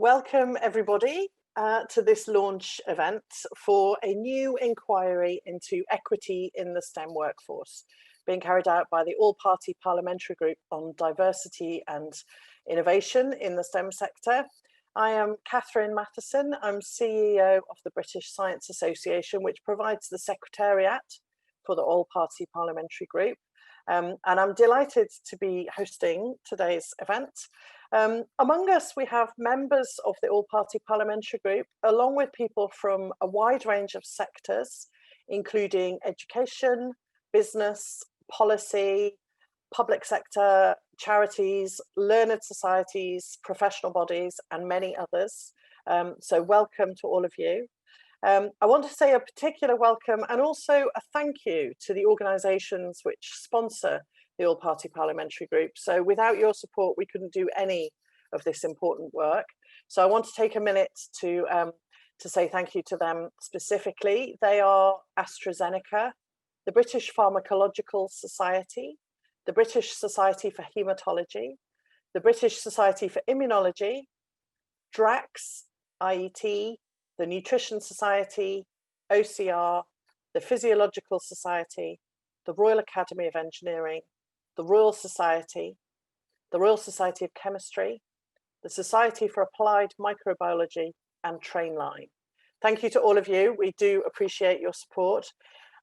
Welcome everybody to this launch event for a new inquiry into equity in the STEM workforce being carried out by the All-Party Parliamentary Group on Diversity and Innovation in the STEM sector. I am Katherine Mathieson. I'm CEO of the British Science Association, which provides the secretariat for the All-Party Parliamentary Group. And I'm delighted to be hosting today's event. Among us, we have members of the All-Party Parliamentary Group, along with people from a wide range of sectors, including education, business, policy, public sector, charities, learned societies, professional bodies, and many others. So welcome to all of you. I want to say a particular welcome and also a thank you to the organisations which sponsor the All-Party Parliamentary Group. So without your support, we couldn't do any of this important work. So I want to take a minute to say thank you to them specifically. They are AstraZeneca, the British Pharmacological Society, the British Society for Haematology, the British Society for Immunology, DRAX, IET, the Nutrition Society, OCR, the Physiological Society, the Royal Academy of Engineering, the Royal Society of Chemistry, the Society for Applied Microbiology, and Trainline. Thank you to all of you. We do appreciate your support.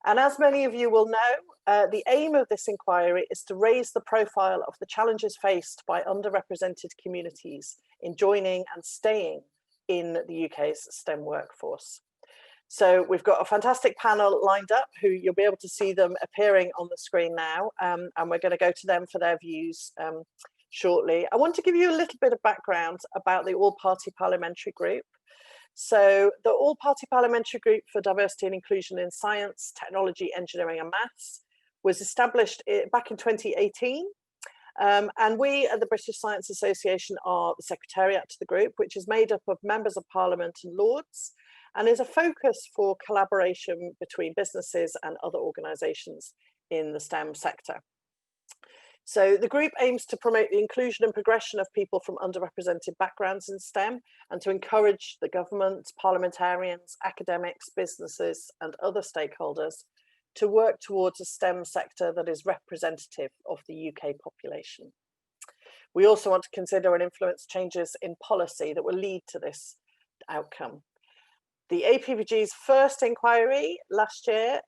And as many of you will know, the aim of this inquiry is to raise the profile of the challenges faced by underrepresented communities in joining and staying in the UK's STEM workforce. So we've got a fantastic panel lined up who you'll be able to see them appearing on the screen now, and we're going to go to them for their views shortly. I want to give you a little bit of background about the All-Party Parliamentary Group. So the All-Party Parliamentary Group for Diversity and Inclusion in Science, Technology, Engineering and Maths was established back in 2018. And we at the British Science Association are the secretariat to the group, which is made up of members of Parliament and Lords, and is a focus for collaboration between businesses and other organisations in the STEM sector. So the group aims to promote the inclusion and progression of people from underrepresented backgrounds in STEM and to encourage the government, parliamentarians, academics, businesses and other stakeholders to work towards a STEM sector that is representative of the UK population. We also want to consider and influence changes in policy that will lead to this outcome. The APPG's first inquiry last year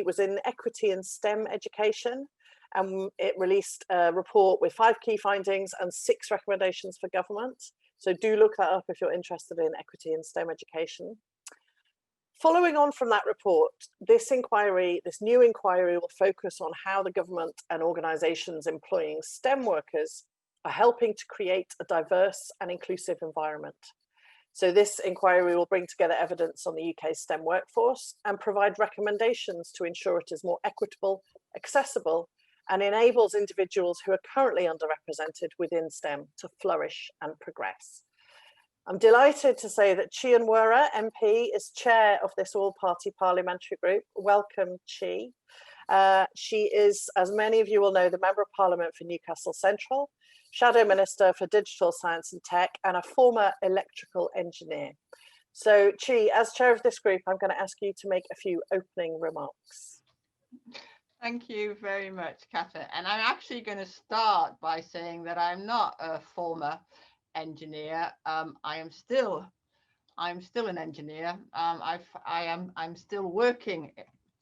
was in equity in STEM education, and it released a report with 5 key findings and 6 recommendations for government. So do look that up if you're interested in equity in STEM education. Following on from that report, this new inquiry will focus on how the government and organisations employing STEM workers are helping to create a diverse and inclusive environment. So this inquiry will bring together evidence on the UK STEM workforce and provide recommendations to ensure it is more equitable, accessible, and enables individuals who are currently underrepresented within STEM to flourish and progress. I'm delighted to say that Onwurah MP is chair of this All-Party Parliamentary Group. Welcome, Chi. She is, as many of you will know, the Member of Parliament for Newcastle Central, Shadow Minister for Digital Science and Tech, and a former electrical engineer. So, Chi, as chair of this group, I'm going to ask you to make a few opening remarks. Thank you very much, Katherine. And I'm actually going to start by saying that I'm not a former engineer. I'm still an engineer. I'm still working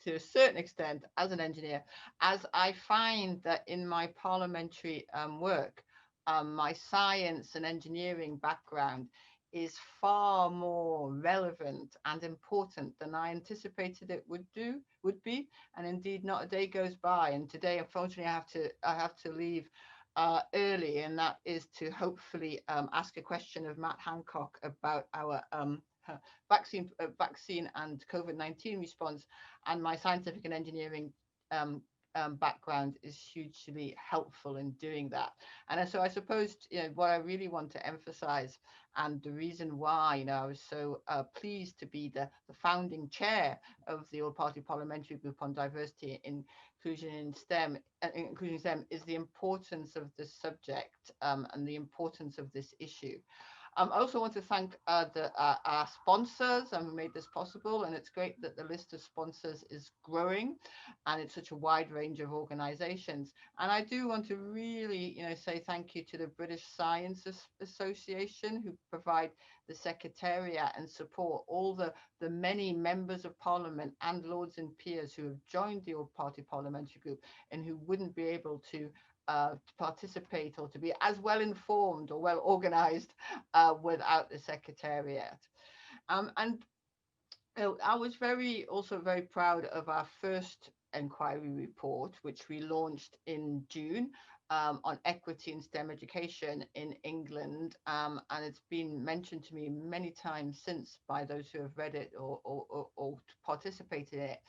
to a certain extent as an engineer, as I find that in my parliamentary work, my science and engineering background is far more relevant and important than I anticipated it would be, and indeed not a day goes by. And today, unfortunately, I have to leave early, and that is to hopefully ask a question of Matt Hancock about our vaccine and COVID-19 response, and my scientific and engineering background is hugely helpful in doing that. And so I suppose what I really want to emphasize, and the reason why I was so pleased to be the founding chair of the All-Party Parliamentary Group on Diversity, Inclusion in STEM, is the importance of this subject and the importance of this issue. I also want to thank our sponsors who made this possible, and it's great that the list of sponsors is growing, and it's such a wide range of organisations. And I do want to really, say thank you to the British Science Association, who provide the secretariat and support all the many members of Parliament and Lords and Peers who have joined the All-Party Parliamentary Group and who wouldn't be able to participate or to be as well informed or well organised without the secretariat. And I was also very proud of our first inquiry report, which we launched in June, on equity in STEM education in England, and it's been mentioned to me many times since by those who have read it or participated in it,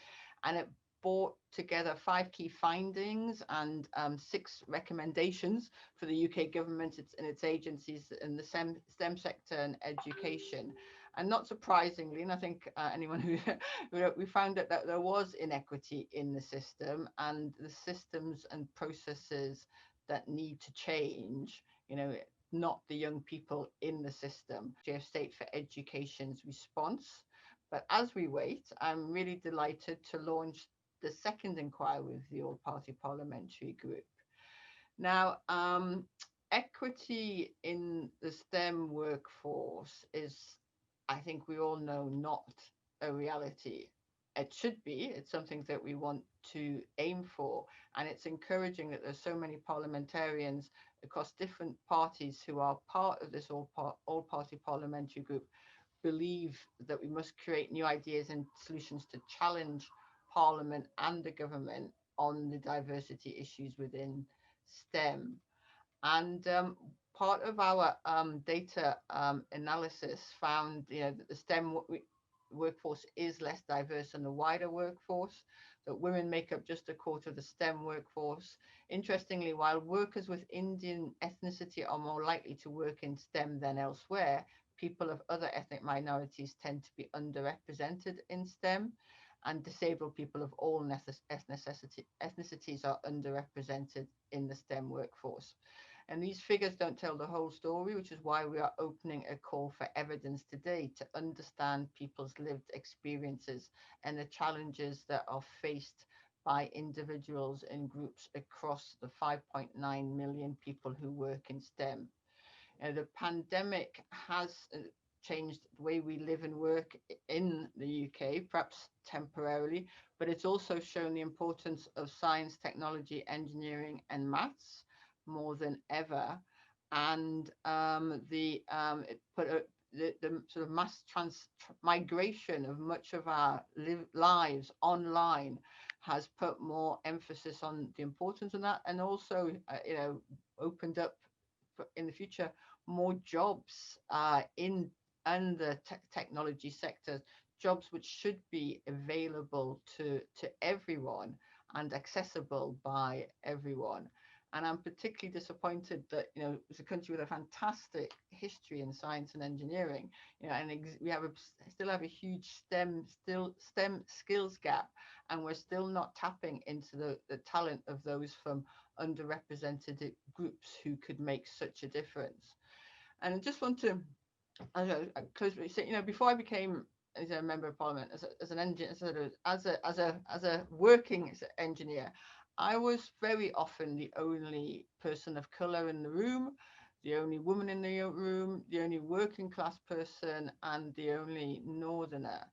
and it brought together 5 key findings and 6 recommendations for the UK government and its agencies in the STEM sector and education. And not surprisingly, and I think anyone who we found that there was inequity in the system, and the systems and processes that need to change, not the young people in the system. State for Education's response. But as we wait, I'm really delighted to launch the second inquiry with the All-Party Parliamentary Group. Now, equity in the STEM workforce is, I think we all know, not a reality. It should be. It's something that we want to aim for. And it's encouraging that there's so many parliamentarians across different parties who are part of this all-party parliamentary group believe that we must create new ideas and solutions to challenge Parliament and the government on the diversity issues within STEM. And part of our data analysis found, that the STEM workforce is less diverse than the wider workforce, that women make up just 1/4 of the STEM workforce. Interestingly, while workers with Indian ethnicity are more likely to work in STEM than elsewhere, people of other ethnic minorities tend to be underrepresented in STEM, and disabled people of all ethnicities are underrepresented in the STEM workforce. And these figures don't tell the whole story, which is why we are opening a call for evidence today to understand people's lived experiences and the challenges that are faced by individuals and groups across the 5.9 million people who work in STEM. The pandemic has changed the way we live and work in the UK, perhaps temporarily, but it's also shown the importance of science, technology, engineering, and maths more than ever. And the sort of mass migration of much of our lives online has put more emphasis on the importance of that, and also opened up in the future more jobs in the technology sector, jobs which should be available to everyone and accessible by everyone. And I'm particularly disappointed that it's a country with a fantastic history in science and engineering, and we still have a huge STEM skills gap, and we're still not tapping into the talent of those from underrepresented groups who could make such a difference. And I just want to close by saying, before I became as a member of Parliament, as an engineer, as a working engineer, I was very often the only person of colour in the room, the only woman in the room, the only working class person, and the only northerner.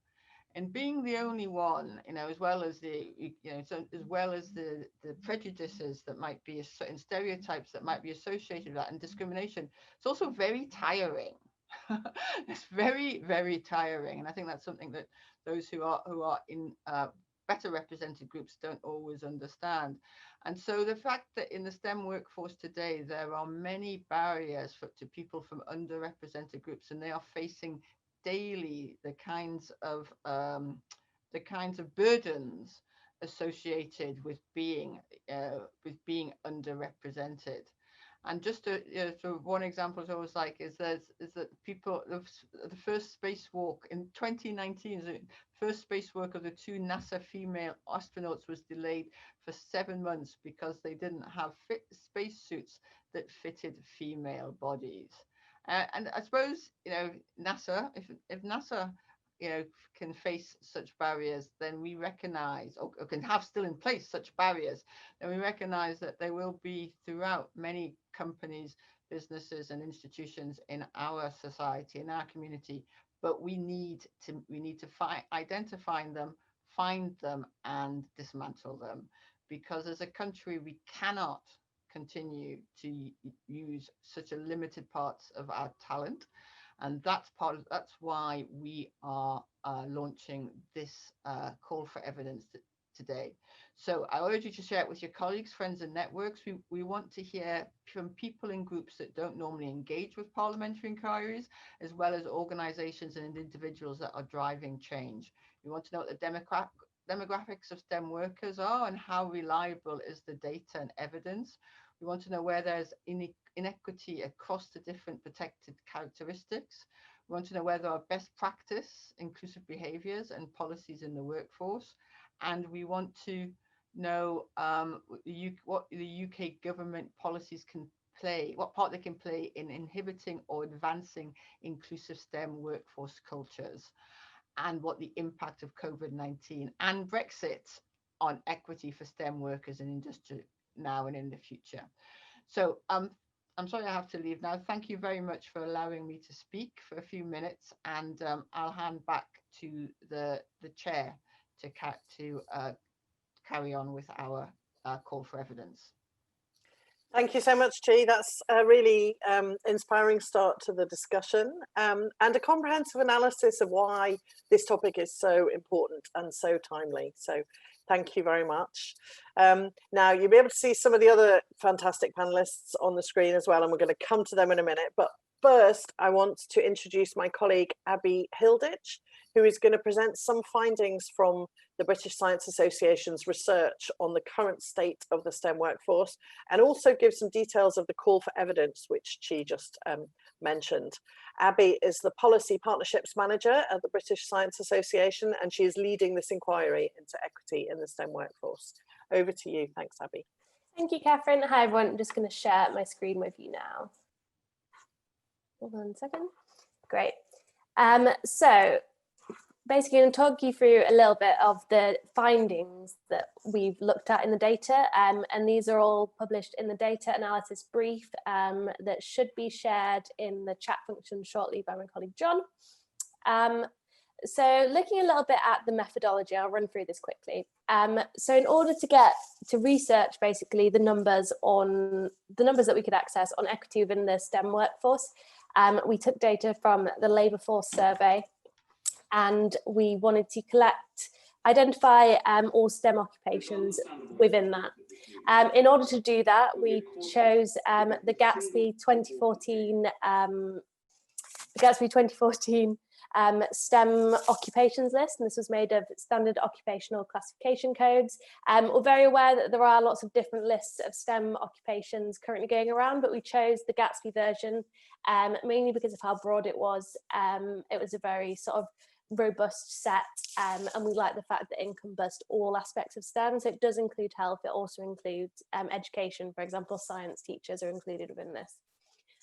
And being the only one, as well as the prejudices that might be, and stereotypes that might be associated with that, and discrimination, it's also very tiring. It's very, very tiring, and I think that's something that those who are in better represented groups don't always understand. And so the fact that in the STEM workforce today there are many barriers to people from underrepresented groups, and they are facing daily the kinds of burdens associated with being underrepresented. And just so one example is always is that people, the first spacewalk in 2019, the first spacewalk of the 2 NASA female astronauts was delayed for 7 months because they didn't have spacesuits that fitted female bodies. And I suppose, NASA, if NASA, can face such barriers, then we recognize, or can have still in place such barriers, then we recognize that there will be throughout many companies, businesses and institutions in our society, in our community, but we need to identify them, find them and dismantle them, because as a country we cannot continue to use such a limited parts of our talent, and that's why we are launching this call for evidence today. So I urge you to share it with your colleagues, friends and networks. We want to hear from people in groups that don't normally engage with parliamentary inquiries, as well as organizations and individuals that are driving change. We want to know what the demographics of STEM workers are and how reliable is the data and evidence. We want to know where there's inequity across the different protected characteristics. We want to know where there are best practice, inclusive behaviours and policies in the workforce. And we want to know what the UK government policies can play, what part they can play in inhibiting or advancing inclusive STEM workforce cultures, and what the impact of COVID-19 and Brexit on equity for STEM workers in industry now and in the future. So I'm sorry I have to leave now. Thank you very much for allowing me to speak for a few minutes, and I'll hand back to the chair to carry on with our call for evidence. Thank you so much, G. That's a really inspiring start to the discussion, and a comprehensive analysis of why this topic is so important and so timely. So thank you very much. Now you'll be able to see some of the other fantastic panelists on the screen as well, and we're going to come to them in a minute. But first, I want to introduce my colleague, Abby Hilditch, who is going to present some findings from the British Science Association's research on the current state of the STEM workforce, and also give some details of the call for evidence, which she just mentioned. Abby is the Policy Partnerships Manager at the British Science Association, and she is leading this inquiry into equity in the STEM workforce. Over to you. Thanks, Abby. Thank you, Katherine. Hi, everyone. I'm just going to share my screen with you now. Hold on a second. Great. So basically, I'm going to talk you through a little bit of the findings that we've looked at in the data, and these are all published in the data analysis brief that should be shared in the chat function shortly by my colleague John. So looking a little bit at the methodology, I'll run through this quickly. So in order to get to research basically the numbers that we could access on equity within the STEM workforce, we took data from the labour force survey, and we wanted to identify all STEM occupations within that. In order to do that, we chose the Gatsby 2014 STEM occupations list, and this was made of standard occupational classification codes. We're very aware that there are lots of different lists of STEM occupations currently going around, but we chose the Gatsby version mainly because of how broad it was. It was a very sort of robust set, and we like the fact that it encompassed all aspects of STEM. So it does include health, it also includes education. For example, science teachers are included within this.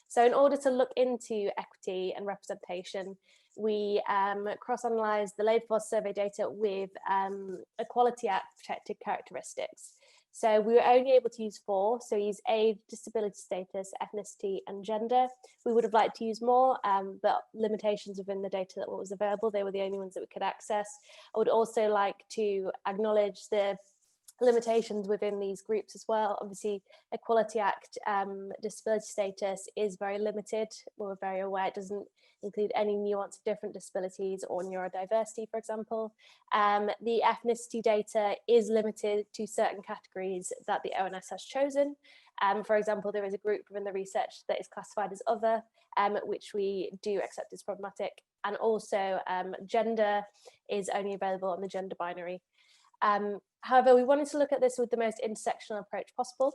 So in order to look into equity and representation, we cross-analysed the labour force survey data with Equality Act protected characteristics. So we were only able to use 4, so use age, disability status, ethnicity and gender. We would have liked to use more, but limitations within the data that was available, they were the only ones that we could access. I would also like to acknowledge the limitations within these groups as well. Obviously, Equality Act disability status is very limited. We're very aware it doesn't include any nuance of different disabilities or neurodiversity, for example. The ethnicity data is limited to certain categories that the ONS has chosen. For example, there is a group within the research that is classified as other, which we do accept as problematic. And also gender is only available on the gender binary. However, we wanted to look at this with the most intersectional approach possible.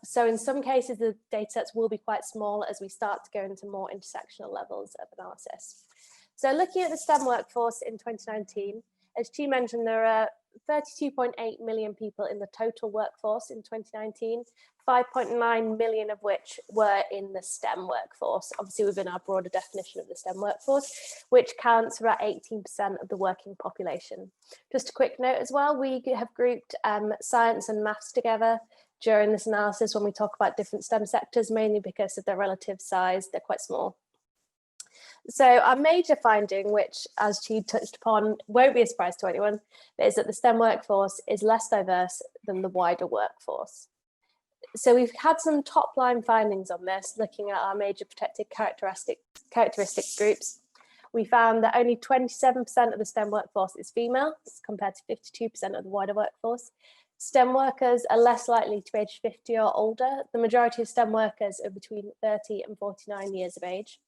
So in some cases, the data sets will be quite small as we start to go into more intersectional levels of analysis. So looking at the STEM workforce in 2019, As she mentioned, there are 32.8 million people in the total workforce in 2019, 5.9 million of which were in the STEM workforce, obviously within our broader definition of the STEM workforce, which counts for about 18% of the working population. Just a quick note as well, we have grouped science and maths together during this analysis when we talk about different STEM sectors, mainly because of their relative size, they're quite small. So our major finding, which as she touched upon, won't be a surprise to anyone, is that the STEM workforce is less diverse than the wider workforce. So we've had some top line findings on this, looking at our major protected characteristic groups. We found that only 27% of the STEM workforce is female, compared to 52% of the wider workforce. STEM workers are less likely to be aged 50 or older. The majority of STEM workers are between 30 and 49 years of age.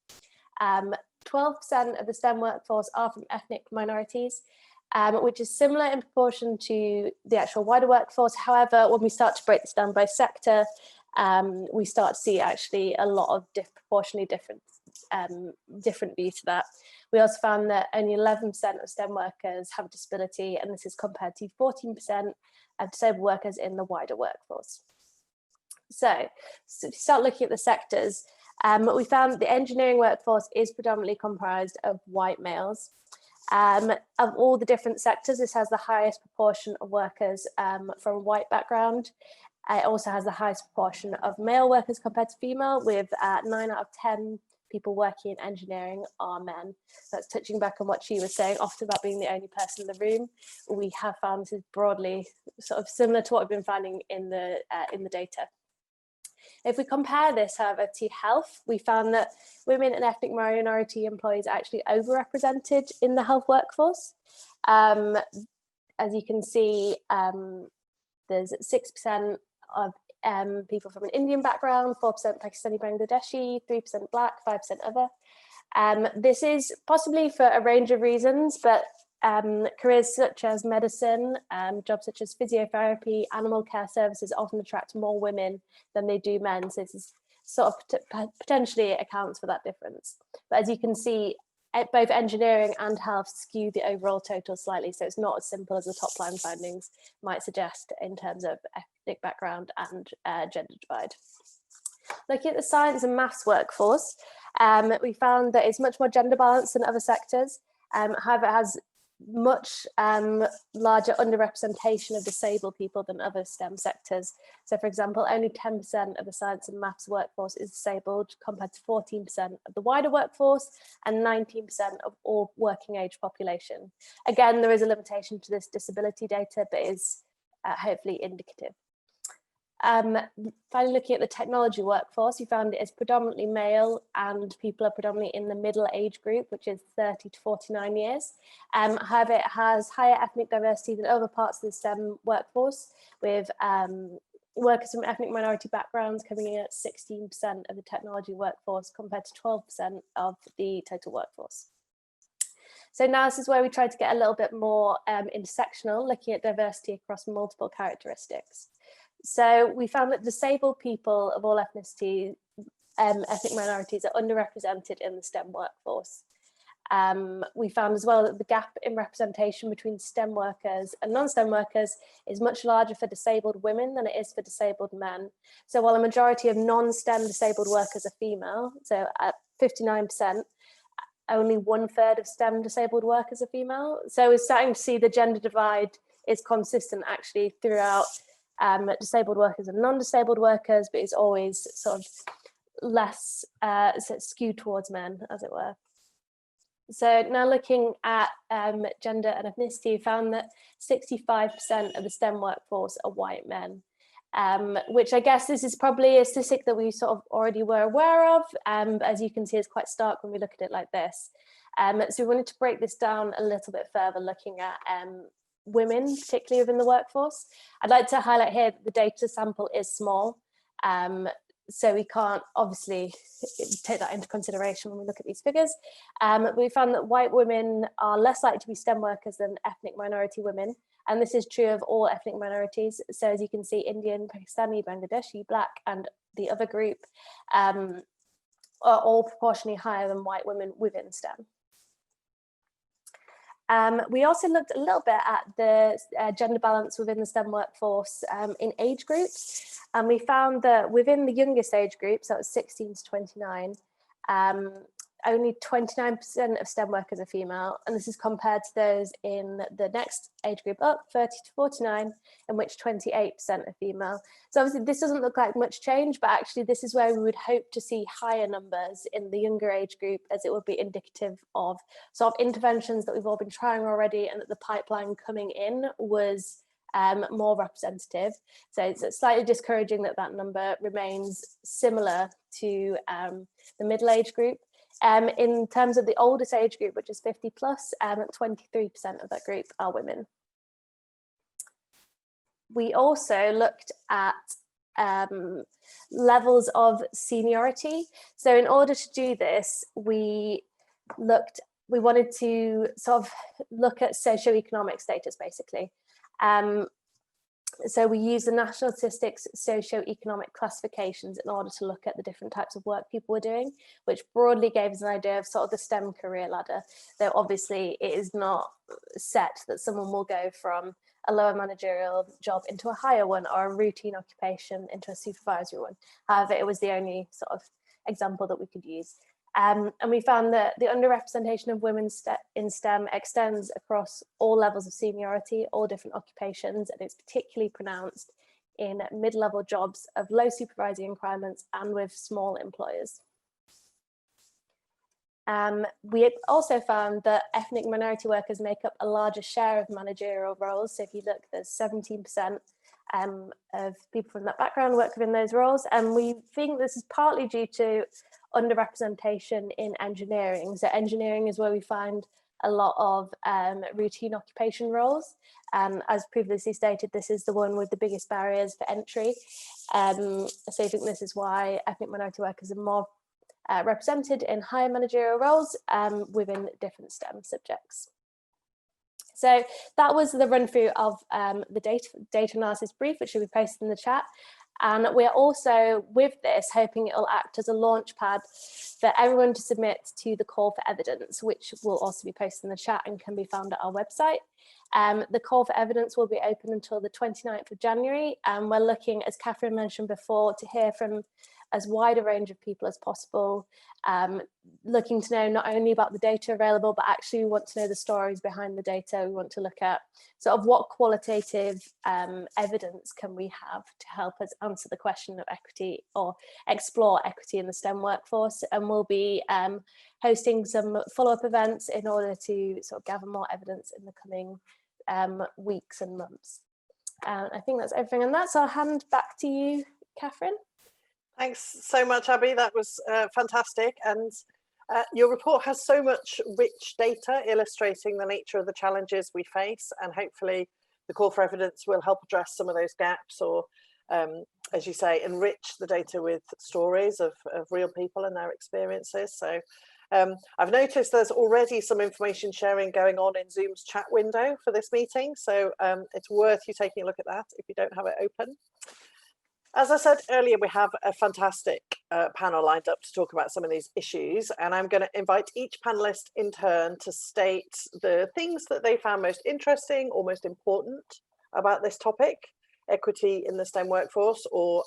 12% of the STEM workforce are from ethnic minorities, which is similar in proportion to the actual wider workforce. However, when we start to break this down by sector, we start to see actually a lot of proportionally different view to that. We also found that only 11% of STEM workers have a disability, and this is compared to 14% of disabled workers in the wider workforce. So if you start looking at the sectors, we found that the engineering workforce is predominantly comprised of white males. Of all the different sectors, this has the highest proportion of workers from a white background. It also has the highest proportion of male workers compared to female, with 9 out of 10 people working in engineering are men. That's touching back on what she was saying, often about being the only person in the room. We have found this is broadly sort of similar to what we've been finding in the data. If we compare this, however, to health, we found that women and ethnic minority employees are actually overrepresented in the health workforce. As you can see, there's 6% of people from an Indian background, 4% Pakistani Bangladeshi, 3% Black, 5% other. This is possibly for a range of reasons, but careers such as medicine, jobs such as physiotherapy, animal care services often attract more women than they do men. So this is sort of potentially accounts for that difference. But as you can see, both engineering and health skew the overall total slightly. So it's not as simple as the top line findings might suggest in terms of ethnic background and gender divide. Looking at the science and maths workforce, we found that it's much more gender balanced than other sectors. However, it has much larger underrepresentation of disabled people than other STEM sectors. So for example, only 10% of the science and maths workforce is disabled, compared to 14% of the wider workforce and 19% of all working age population. Again, there is a limitation to this disability data, but is hopefully indicative. Finally, looking at the technology workforce, we found it is predominantly male and people are predominantly in the middle age group, which is 30 to 49 years. However, it has higher ethnic diversity than other parts of the STEM workforce, with workers from ethnic minority backgrounds coming in at 16% of the technology workforce compared to 12% of the total workforce. So now this is where we tried to get a little bit more intersectional, looking at diversity across multiple characteristics. So we found that disabled people of all ethnicity, ethnic minorities are underrepresented in the STEM workforce. We found as well that the gap in representation between STEM workers and non-STEM workers is much larger for disabled women than it is for disabled men. So while a majority of non-STEM disabled workers are female, so at 59%, only 1/3 of STEM disabled workers are female. So we're starting to see the gender divide is consistent actually throughout disabled workers and non-disabled workers, but it's always sort of less skewed towards men, as it were. So now looking at gender and ethnicity, we found that 65% of the STEM workforce are white men, which I guess this is probably a statistic that we sort of already were aware of, but as you can see, it's quite stark when we look at it like this. So we wanted to break this down a little bit further, looking at women, particularly within the workforce. I'd like to highlight here that the data sample is small, so we can't obviously take that into consideration when we look at these figures. We found that white women are less likely to be STEM workers than ethnic minority women, and this is true of all ethnic minorities. So as you can see, Indian, Pakistani, Bangladeshi, Black, and the other group are all proportionally higher than white women within STEM. We also looked a little bit at the gender balance within the STEM workforce in age groups, and we found that within the youngest age groups, that was 16 to 29, only 29% of STEM workers are female, and this is compared to those in the next age group up, 30 to 49, in which 28% are female. So obviously this doesn't look like much change, but actually this is where we would hope to see higher numbers in the younger age group, as it would be indicative of sort of interventions that we've all been trying already, and that the pipeline coming in was more representative. So it's slightly discouraging that that number remains similar to the middle age group. In terms of the oldest age group, which is 50 plus, 23% of that group are women. We also looked at levels of seniority. So in order to do this, we wanted to sort of look at socioeconomic status, basically. So we use the National Statistics socioeconomic classifications in order to look at the different types of work people were doing, which broadly gave us an idea of sort of the STEM career ladder, though obviously it is not set that someone will go from a lower managerial job into a higher one, or a routine occupation into a supervisory one. However, it was the only sort of example that we could use. And we found that the underrepresentation of women in STEM extends across all levels of seniority, all different occupations, and it's particularly pronounced in mid-level jobs of low supervisory requirements and with small employers. We also found that ethnic minority workers make up a larger share of managerial roles. So if you look, there's 17% of people from that background work within those roles. And we think this is partly due to underrepresentation in engineering. So engineering is where we find a lot of routine occupation roles. As previously stated, this is the one with the biggest barriers for entry. So I think this is why ethnic minority workers are more represented in higher managerial roles within different STEM subjects. So that was the run through of the data analysis brief, which will be posted in the chat. And we're also, with this, hoping it will act as a launch pad for everyone to submit to the call for evidence, which will also be posted in the chat and can be found at our website. The call for evidence will be open until the 29th of January. And we're looking, as Katherine mentioned before, to hear from as wide a range of people as possible, looking to know not only about the data available, but actually we want to know the stories behind the data. We want to look at sort of what qualitative evidence can we have to help us answer the question of equity or explore equity in the STEM workforce. And we'll be hosting some follow-up events in order to sort of gather more evidence in the coming weeks and months. I think that's everything on that. So I'll hand back to you, Katherine. Thanks so much, Abby. That was fantastic. And your report has so much rich data illustrating the nature of the challenges we face, and hopefully the call for evidence will help address some of those gaps, or as you say, enrich the data with stories of real people and their experiences. So I've noticed there's already some information sharing going on in Zoom's chat window for this meeting. So it's worth you taking a look at that if you don't have it open. As I said earlier, we have a fantastic panel lined up to talk about some of these issues, and I'm going to invite each panelist in turn to state the things that they found most interesting or most important about this topic, equity in the STEM workforce, or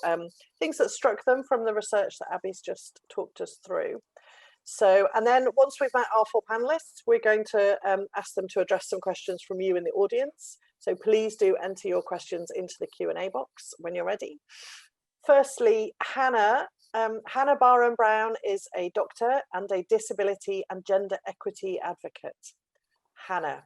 things that struck them from the research that Abby's just talked us through. So, and then once we've met our four panelists, we're going to ask them to address some questions from you in the audience. So please do enter your questions into the Q&A box when you're ready. Firstly, Hannah. Hannah Barham-Brown is a doctor and a disability and gender equity advocate. Hannah.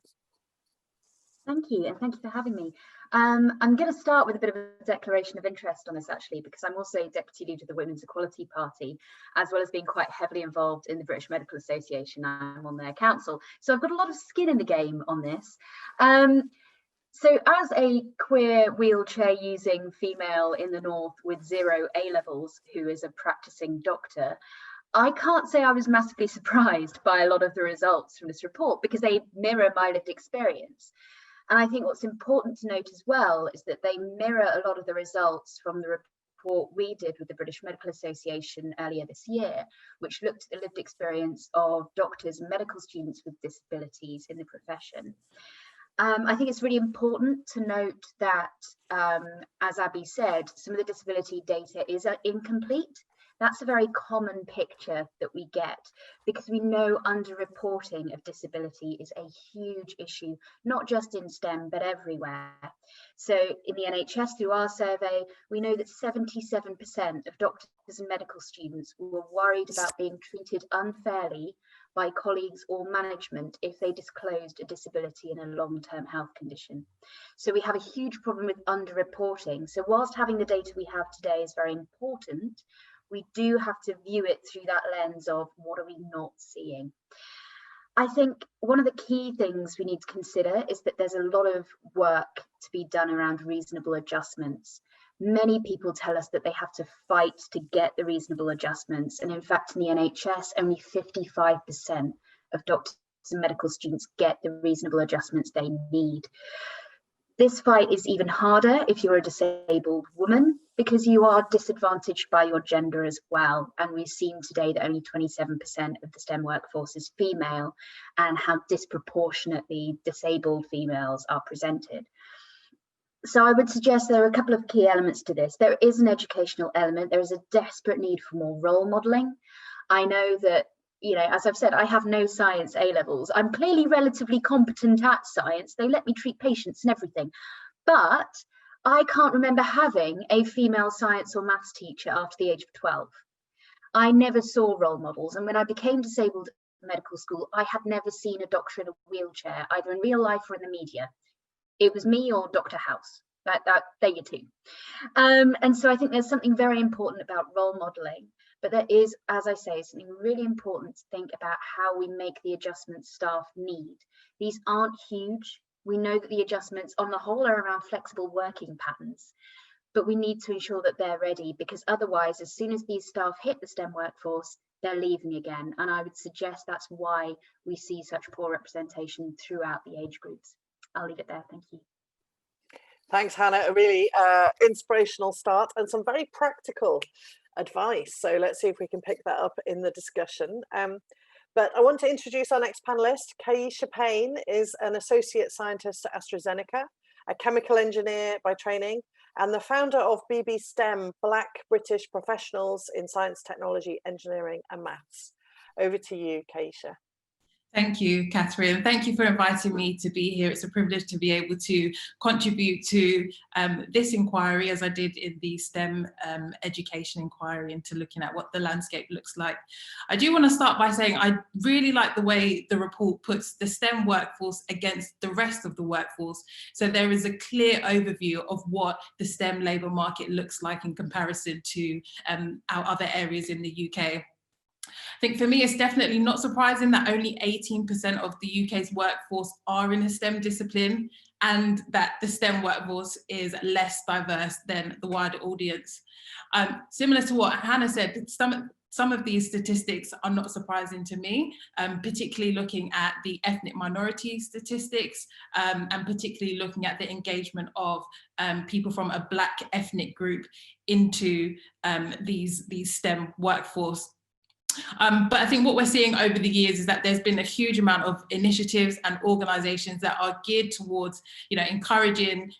Thank you, and thank you for having me. I'm going to start with a bit of a declaration of interest on this, actually, because I'm also deputy leader of the Women's Equality Party, as well as being quite heavily involved in the British Medical Association. I'm on their council, so I've got a lot of skin in the game on this. So as a queer wheelchair using female in the North with 0 A-levels who is a practicing doctor, I can't say I was massively surprised by a lot of the results from this report, because they mirror my lived experience. And I think what's important to note as well is that they mirror a lot of the results from the report we did with the British Medical Association earlier this year, which looked at the lived experience of doctors and medical students with disabilities in the profession. I think it's really important to note that, as Abby said, some of the disability data is incomplete. That's a very common picture that we get, because we know underreporting of disability is a huge issue, not just in STEM, but everywhere. So in the NHS, through our survey, we know that 77% of doctors and medical students were worried about being treated unfairly by colleagues or management if they disclosed a disability in a long-term health condition. So we have a huge problem with underreporting. So whilst having the data we have today is very important, we do have to view it through that lens of what are we not seeing. I think one of the key things we need to consider is that there's a lot of work to be done around reasonable adjustments. Many people tell us that they have to fight to get the reasonable adjustments. And in fact, in the NHS, only 55% of doctors and medical students get the reasonable adjustments they need. This fight is even harder if you're a disabled woman, because you are disadvantaged by your gender as well. And we've seen today that only 27% of the STEM workforce is female, and how disproportionately disabled females are presented. So I would suggest there are a couple of key elements to this. There is an educational element. There is a desperate need for more role modelling. I know that, you know, as I've said, I have no science A-levels. I'm clearly relatively competent at science. They let me treat patients and everything. But I can't remember having a female science or maths teacher after the age of 12. I never saw role models. And when I became disabled at medical school, I had never seen a doctor in a wheelchair, either in real life or in the media. It was me or Dr. House. They're your two. And so I think there's something very important about role modelling. But there is, as I say, something really important to think about how we make the adjustments staff need. These aren't huge. We know that the adjustments on the whole are around flexible working patterns, but we need to ensure that they're ready, because otherwise, as soon as these staff hit the STEM workforce, they're leaving again. And I would suggest that's why we see such poor representation throughout the age groups. I'll leave it there. Thank you. Thanks, Hannah. A really inspirational start and some very practical advice. So let's see if we can pick that up in the discussion. But I want to introduce our next panelist. Kayisha Payne is an associate scientist at AstraZeneca, a chemical engineer by training, and the founder of BB STEM, Black British Professionals in Science, Technology, Engineering and Maths. Over to you, Kayisha. Thank you, Katherine. Thank you for inviting me to be here. It's a privilege to be able to contribute to this inquiry, as I did in the STEM education inquiry, into looking at what the landscape looks like. I do want to start by saying I really like the way the report puts the STEM workforce against the rest of the workforce. So there is a clear overview of what the STEM labour market looks like in comparison to our other areas in the UK. I think for me, it's definitely not surprising that only 18% of the UK's workforce are in a STEM discipline, and that the STEM workforce is less diverse than the wider audience. Similar to what Hannah said, some of these statistics are not surprising to me, particularly looking at the ethnic minority statistics, and particularly looking at the engagement of people from a Black ethnic group into these STEM workforce. But I think what we're seeing over the years is that there's been a huge amount of initiatives and organisations that are geared towards, you know, encouraging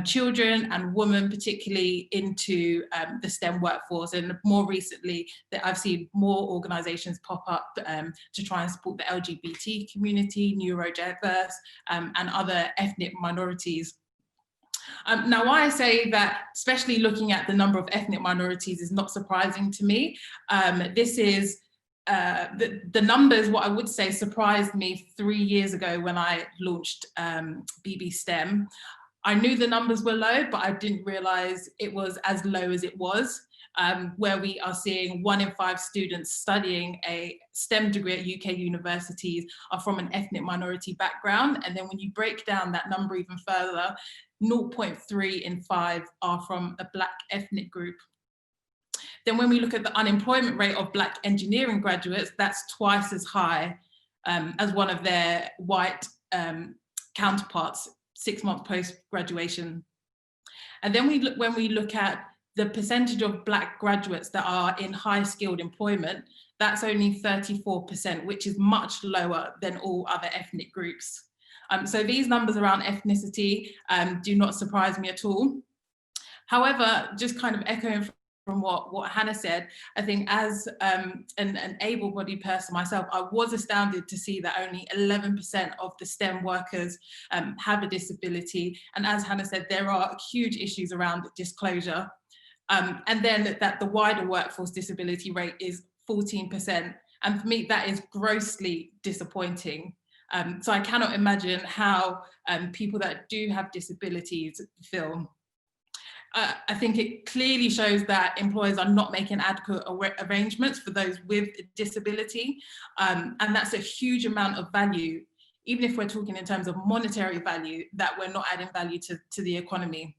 children and women particularly into the STEM workforce. And more recently, that I've seen more organisations pop up to try and support the LGBT community, neurodiverse, and other ethnic minorities. Now, why I say that, especially looking at the number of ethnic minorities, is not surprising to me. This is the numbers, what I would say, surprised me 3 years ago when I launched BB STEM. I knew the numbers were low, but I didn't realise it was as low as it was, where we are seeing 1 in 5 students studying a STEM degree at UK universities are from an ethnic minority background. And then when you break down that number even further, 0.3 in 5 are from a Black ethnic group. Then when we look at the unemployment rate of Black engineering graduates, that's twice as high as one of their white counterparts 6 months post-graduation. And then when we look at the percentage of Black graduates that are in high skilled employment, that's only 34%, which is much lower than all other ethnic groups. So these numbers around ethnicity do not surprise me at all. However, just kind of echoing from what Hannah said, I think as an able-bodied person myself, I was astounded to see that only 11% of the STEM workers have a disability. And as Hannah said, there are huge issues around disclosure. And then that the wider workforce disability rate is 14%. And for me, that is grossly disappointing. So I cannot imagine how people that do have disabilities feel. I think it clearly shows that employers are not making adequate arrangements for those with disability. And that's a huge amount of value, even if we're talking in terms of monetary value, that we're not adding value to the economy.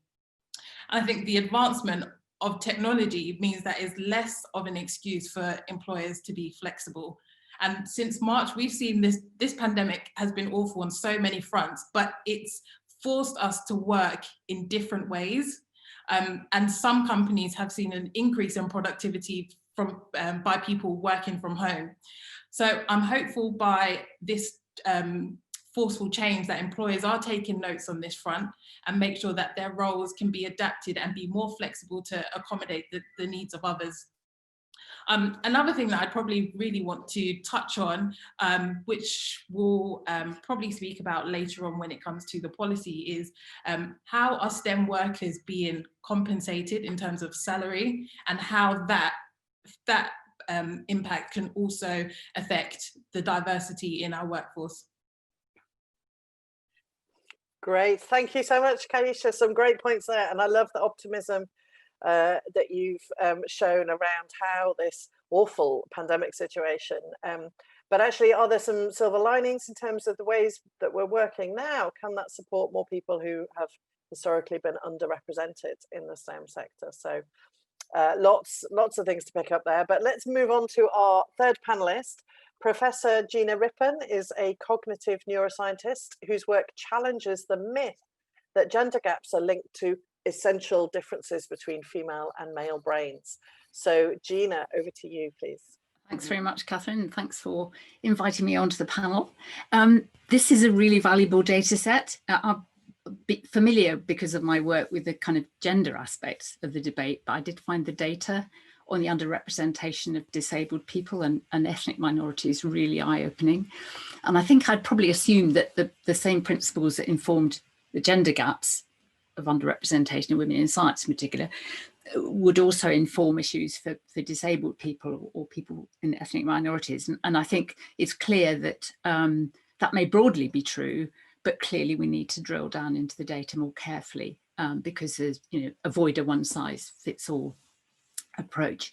And I think the advancement of technology means that is less of an excuse for employers to be flexible. And since March, we've seen this pandemic has been awful on so many fronts, but it's forced us to work in different ways. And some companies have seen an increase in productivity by people working from home. So I'm hopeful by this forceful change that employers are taking notes on this front and make sure that their roles can be adapted and be more flexible to accommodate the needs of others. Another thing that I'd probably really want to touch on, which we'll probably speak about later on when it comes to the policy, is how are STEM workers being compensated in terms of salary, and how that impact can also affect the diversity in our workforce. Great, thank you so much, Kayisha. Some great points there, and I love the optimism that you've shown around how this awful pandemic situation, but actually, are there some silver linings in terms of the ways that we're working now? Can that support more people who have historically been underrepresented in the STEM sector? So lots of things to pick up there, but let's move on to our third panelist. Professor Gina Rippon is a cognitive neuroscientist whose work challenges the myth that gender gaps are linked to essential differences between female and male brains. So Gina, over to you, please. Thanks very much, Katherine, and thanks for inviting me onto the panel. This is a really valuable data set. I'm familiar because of my work with the kind of gender aspects of the debate, but I did find the data on the underrepresentation of disabled people and ethnic minorities really eye-opening. And I think I'd probably assumed that the same principles that informed the gender gaps of underrepresentation of women in science in particular would also inform issues for disabled people or people in ethnic minorities. And I think it's clear that that may broadly be true, but clearly we need to drill down into the data more carefully because there's, avoid a one-size-fits-all approach.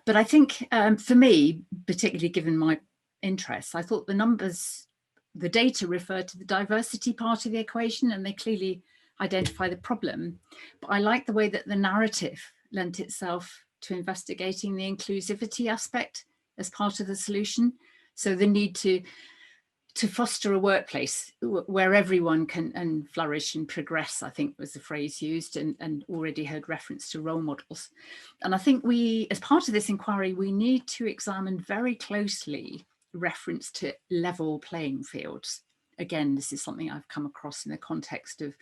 But I think for me, particularly given my interests, I thought the data refer to the diversity part of the equation, and they clearly identify the problem. But I like the way that the narrative lent itself to investigating the inclusivity aspect as part of the solution. So the need to foster a workplace where everyone can flourish and progress, I think was the phrase used, and already heard reference to role models. And I think we, as part of this inquiry, we need to examine very closely reference to level playing fields. Again, this is something I've come across in the context of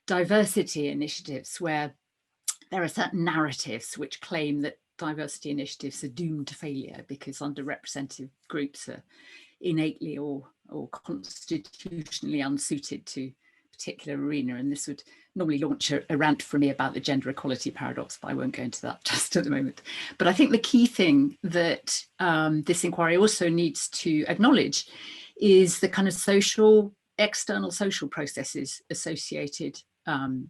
diversity initiatives where there are certain narratives which claim that diversity initiatives are doomed to failure because underrepresented groups are innately or constitutionally unsuited to a particular arena. And this would normally launch a rant from me about the gender equality paradox, but I won't go into that just at the moment. But I think the key thing that this inquiry also needs to acknowledge is the kind of external social processes associated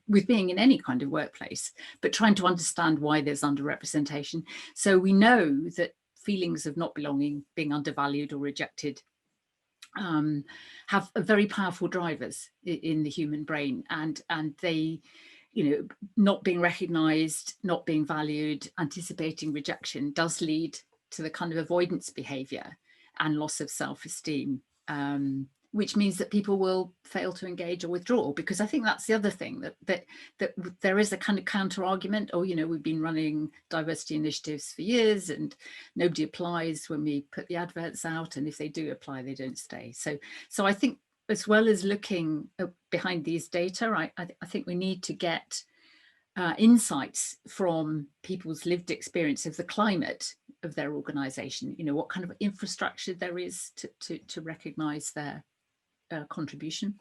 with being in any kind of workplace, but trying to understand why there's underrepresentation. So we know that feelings of not belonging, being undervalued or rejected have very powerful drivers in the human brain, and they, not being recognized, not being valued, anticipating rejection does lead to the kind of avoidance behavior and loss of self-esteem which means that people will fail to engage or withdraw. Because I think that's the other thing, that there is a kind of counter argument. Oh, you know, we've been running diversity initiatives for years and nobody applies when we put the adverts out, and if they do apply, they don't stay. So I think, as well as looking behind these data, I think we need to get insights from people's lived experience of the climate of their organisation. You know, what kind of infrastructure there is to recognise their contribution,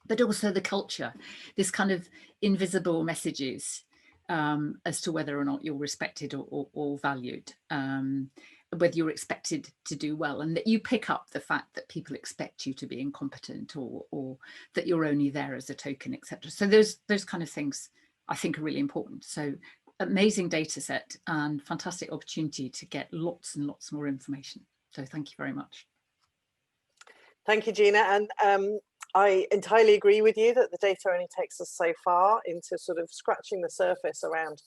but also the culture, this kind of invisible messages as to whether or not you're respected or valued, whether you're expected to do well, and that you pick up the fact that people expect you to be incompetent, or that you're only there as a token, etc. So those kind of things I think are really important. So amazing data set and fantastic opportunity to get lots and lots more information. So thank you very much. Thank you, Gina. And I entirely agree with you that the data only takes us so far into sort of scratching the surface around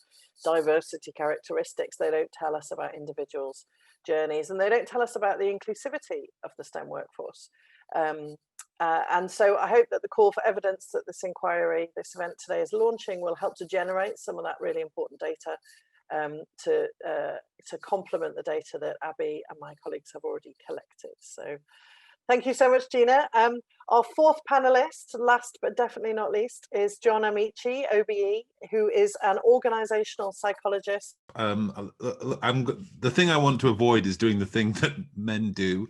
diversity characteristics. They don't tell us about individuals' journeys, and they don't tell us about the inclusivity of the STEM workforce. And so I hope that the call for evidence that this inquiry, this event today is launching, will help to generate some of that really important data to complement the data that Abby and my colleagues have already collected. So thank you so much, Gina. Our fourth panelist, last but definitely not least, is John Amici, OBE, who is an organizational psychologist. The thing I want to avoid is doing the thing that men do,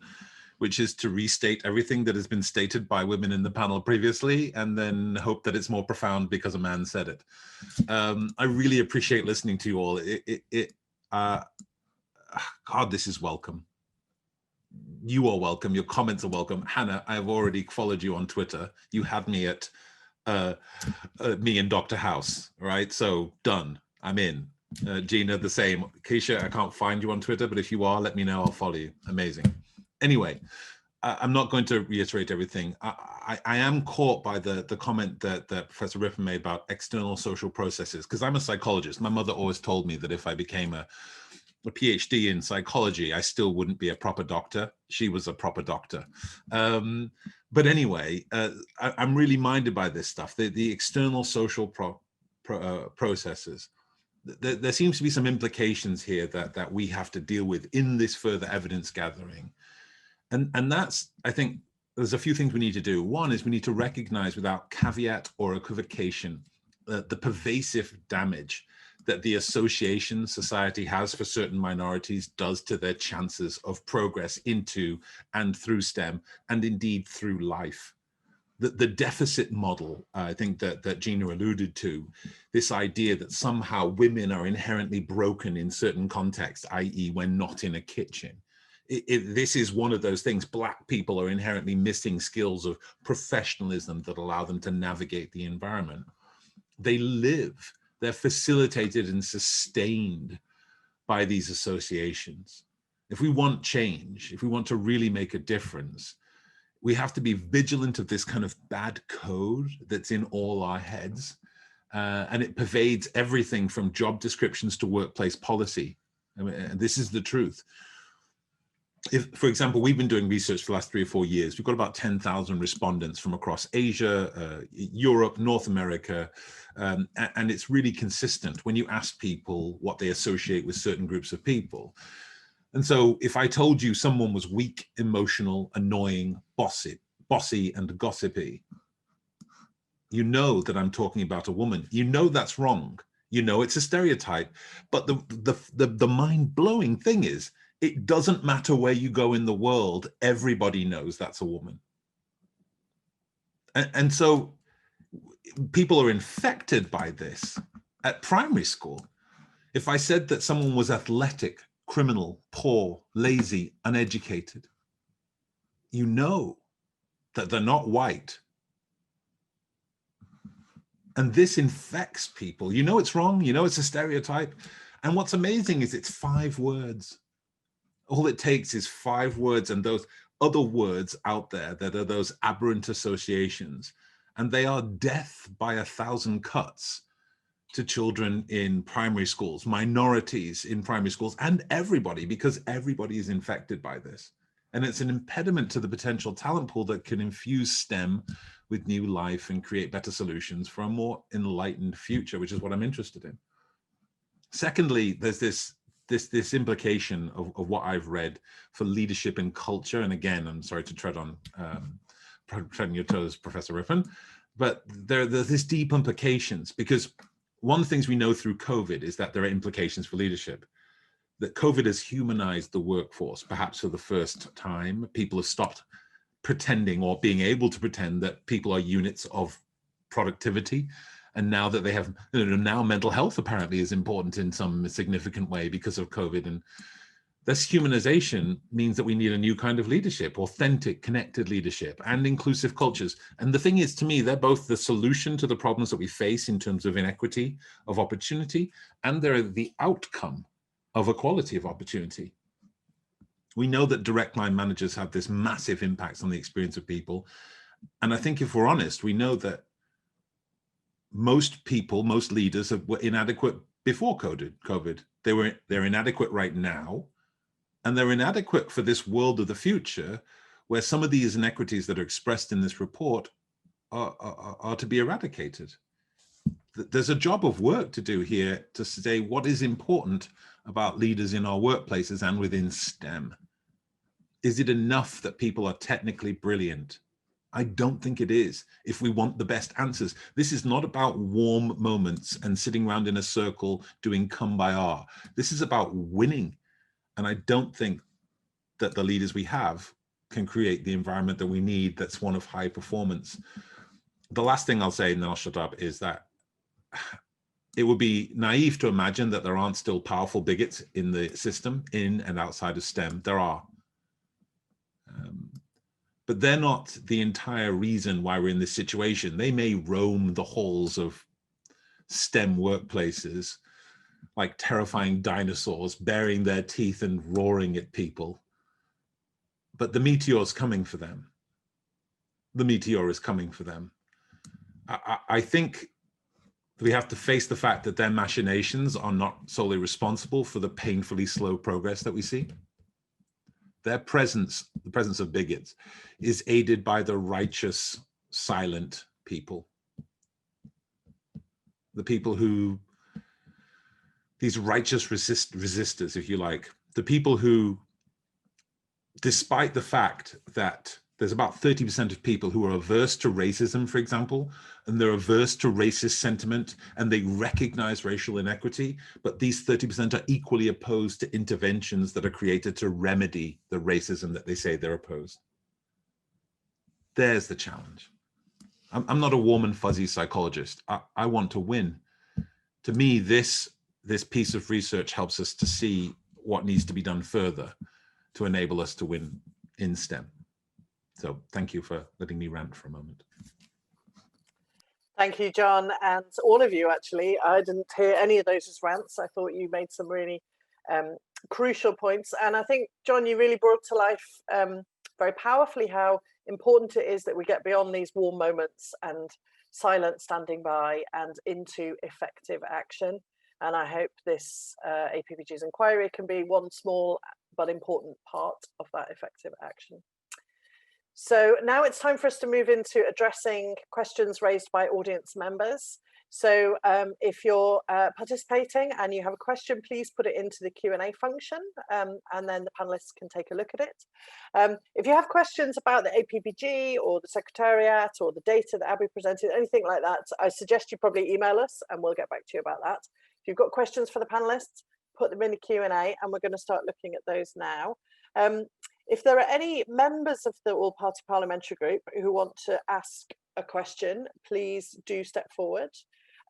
which is to restate everything that has been stated by women in the panel previously, and then hope that it's more profound because a man said it. I really appreciate listening to you all. God, this is welcome. You are welcome. Your comments are welcome. Hannah, I've already followed you on Twitter. You had me at me and Dr. House, right? So done. I'm in. Gina, the same. Kayisha, I can't find you on Twitter, but if you are, let me know. I'll follow you. Amazing. Anyway, I'm not going to reiterate everything. I am caught by the comment that Professor Rippon made about external social processes, because I'm a psychologist. My mother always told me that if I became a PhD in psychology, I still wouldn't be a proper doctor. She was a proper doctor. But anyway, I'm really minded by this stuff, the external social processes. There seems to be some implications here that we have to deal with in this further evidence gathering. And that's, I think, there's a few things we need to do. One is we need to recognize without caveat or equivocation the pervasive damage that the association society has for certain minorities does to their chances of progress into and through STEM, and indeed through life. The deficit model, I think that Gina alluded to, this idea that somehow women are inherently broken in certain contexts, i.e. when not in a kitchen. This is one of those things. Black people are inherently missing skills of professionalism that allow them to navigate the environment. They live, they're facilitated and sustained by these associations. If we want change, if we want to really make a difference, we have to be vigilant of this kind of bad code that's in all our heads. And it pervades everything from job descriptions to workplace policy. I mean, and this is the truth. If, for example, we've been doing research for the last 3 or 4 years. We've got about 10,000 respondents from across Asia, Europe, North America, and it's really consistent when you ask people what they associate with certain groups of people. And so if I told you someone was weak, emotional, annoying, bossy, and gossipy, you know that I'm talking about a woman. You know that's wrong. You know it's a stereotype. But the mind-blowing thing is, it doesn't matter where you go in the world, everybody knows that's a woman. And so people are infected by this at primary school. If I said that someone was athletic, criminal, poor, lazy, uneducated, you know that they're not white. And this infects people. You know it's wrong, you know it's a stereotype. And what's amazing is it's 5 words. All it takes is 5 words and those other words out there that are those aberrant associations. And they are death by 1,000 cuts to children in primary schools, minorities in primary schools, and everybody, because everybody is infected by this. And it's an impediment to the potential talent pool that can infuse STEM with new life and create better solutions for a more enlightened future, which is what I'm interested in. Secondly, there's this implication of what I've read for leadership and culture. And again, I'm sorry to tread on your toes, Professor Rippon, but there's this deep implications, because one of the things we know through COVID is that there are implications for leadership. That COVID has humanized the workforce, perhaps for the first time. People have stopped pretending or being able to pretend that people are units of productivity. And now that they have, now mental health apparently is important in some significant way because of COVID. And this humanization means that we need a new kind of leadership, authentic, connected leadership, and inclusive cultures. And the thing is, to me, they're both the solution to the problems that we face in terms of inequity of opportunity, and they're the outcome of equality of opportunity. We know that direct line managers have this massive impact on the experience of people. And I think if we're honest, we know that most people, most leaders were inadequate before COVID. They're inadequate right now. And they're inadequate for this world of the future, where some of these inequities that are expressed in this report are to be eradicated. There's a job of work to do here to say what is important about leaders in our workplaces and within STEM. Is it enough that people are technically brilliant? I don't think it is, if we want the best answers. This is not about warm moments and sitting around in a circle doing kumbaya. This is about winning. And I don't think that the leaders we have can create the environment that we need that's one of high performance. The last thing I'll say, and then I'll shut up, is that it would be naive to imagine that there aren't still powerful bigots in the system, in and outside of STEM. There are. But they're not the entire reason why we're in this situation. They may roam the halls of STEM workplaces like terrifying dinosaurs, baring their teeth and roaring at people. But the meteor is coming for them. The meteor is coming for them. I think we have to face the fact that their machinations are not solely responsible for the painfully slow progress that we see. Their presence, the presence of bigots, is aided by the righteous, silent people. The people who, these righteous resistors, if you like, the people who, despite the fact that there's about 30% of people who are averse to racism, for example, and they're averse to racist sentiment, and they recognize racial inequity, but these 30% are equally opposed to interventions that are created to remedy the racism that they say they're opposed. There's the challenge. I'm not a warm and fuzzy psychologist. I want to win. To me, this piece of research helps us to see what needs to be done further to enable us to win in STEM. So thank you for letting me rant for a moment. Thank you, John, and all of you, actually. I didn't hear any of those as rants. I thought you made some really crucial points. And I think, John, you really brought to life very powerfully how important it is that we get beyond these warm moments and silent standing by and into effective action. And I hope this APPG's inquiry can be one small but important part of that effective action. So now it's time for us to move into addressing questions raised by audience members. So if you're participating and you have a question, please put it into the Q&A function and then the panelists can take a look at it. If you have questions about the APPG or the Secretariat or the data that Abby presented, anything like that, I suggest you probably email us and we'll get back to you about that. If you've got questions for the panelists, put them in the Q&A and we're going to start looking at those now. If there are any members of the All-Party Parliamentary Group who want to ask a question, please do step forward.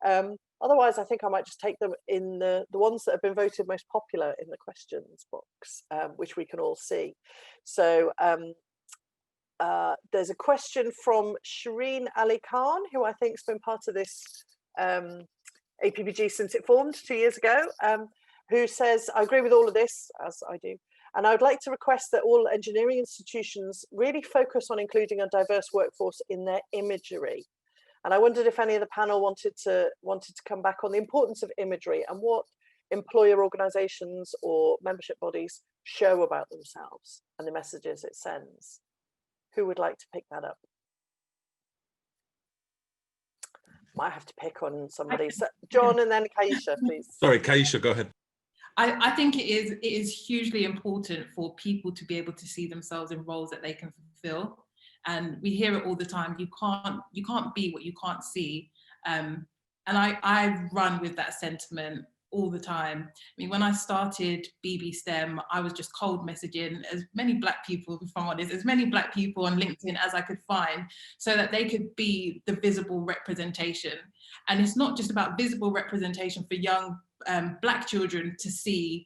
Otherwise, I think I might just take them in the ones that have been voted most popular in the questions box, which we can all see. So there's a question from Shireen Ali Khan, who I think has been part of this APPG since it formed 2 years ago, who says, I agree with all of this, as I do. And I would like to request that all engineering institutions really focus on including a diverse workforce in their imagery. And I wondered if any of the panel wanted to come back on the importance of imagery and what employer organisations or membership bodies show about themselves and the messages it sends. Who would like to pick that up? Might have to pick on somebody. So, John and then Kayisha, please. Sorry, Kayisha, go ahead. I think it is hugely important for people to be able to see themselves in roles that they can fulfill. And we hear it all the time. You can't be what you can't see. And I run with that sentiment all the time. I mean, when I started BB STEM, I was just cold messaging as many Black people, if I'm honest, as many Black people on LinkedIn as I could find, so that they could be the visible representation. And it's not just about visible representation for young Black children to see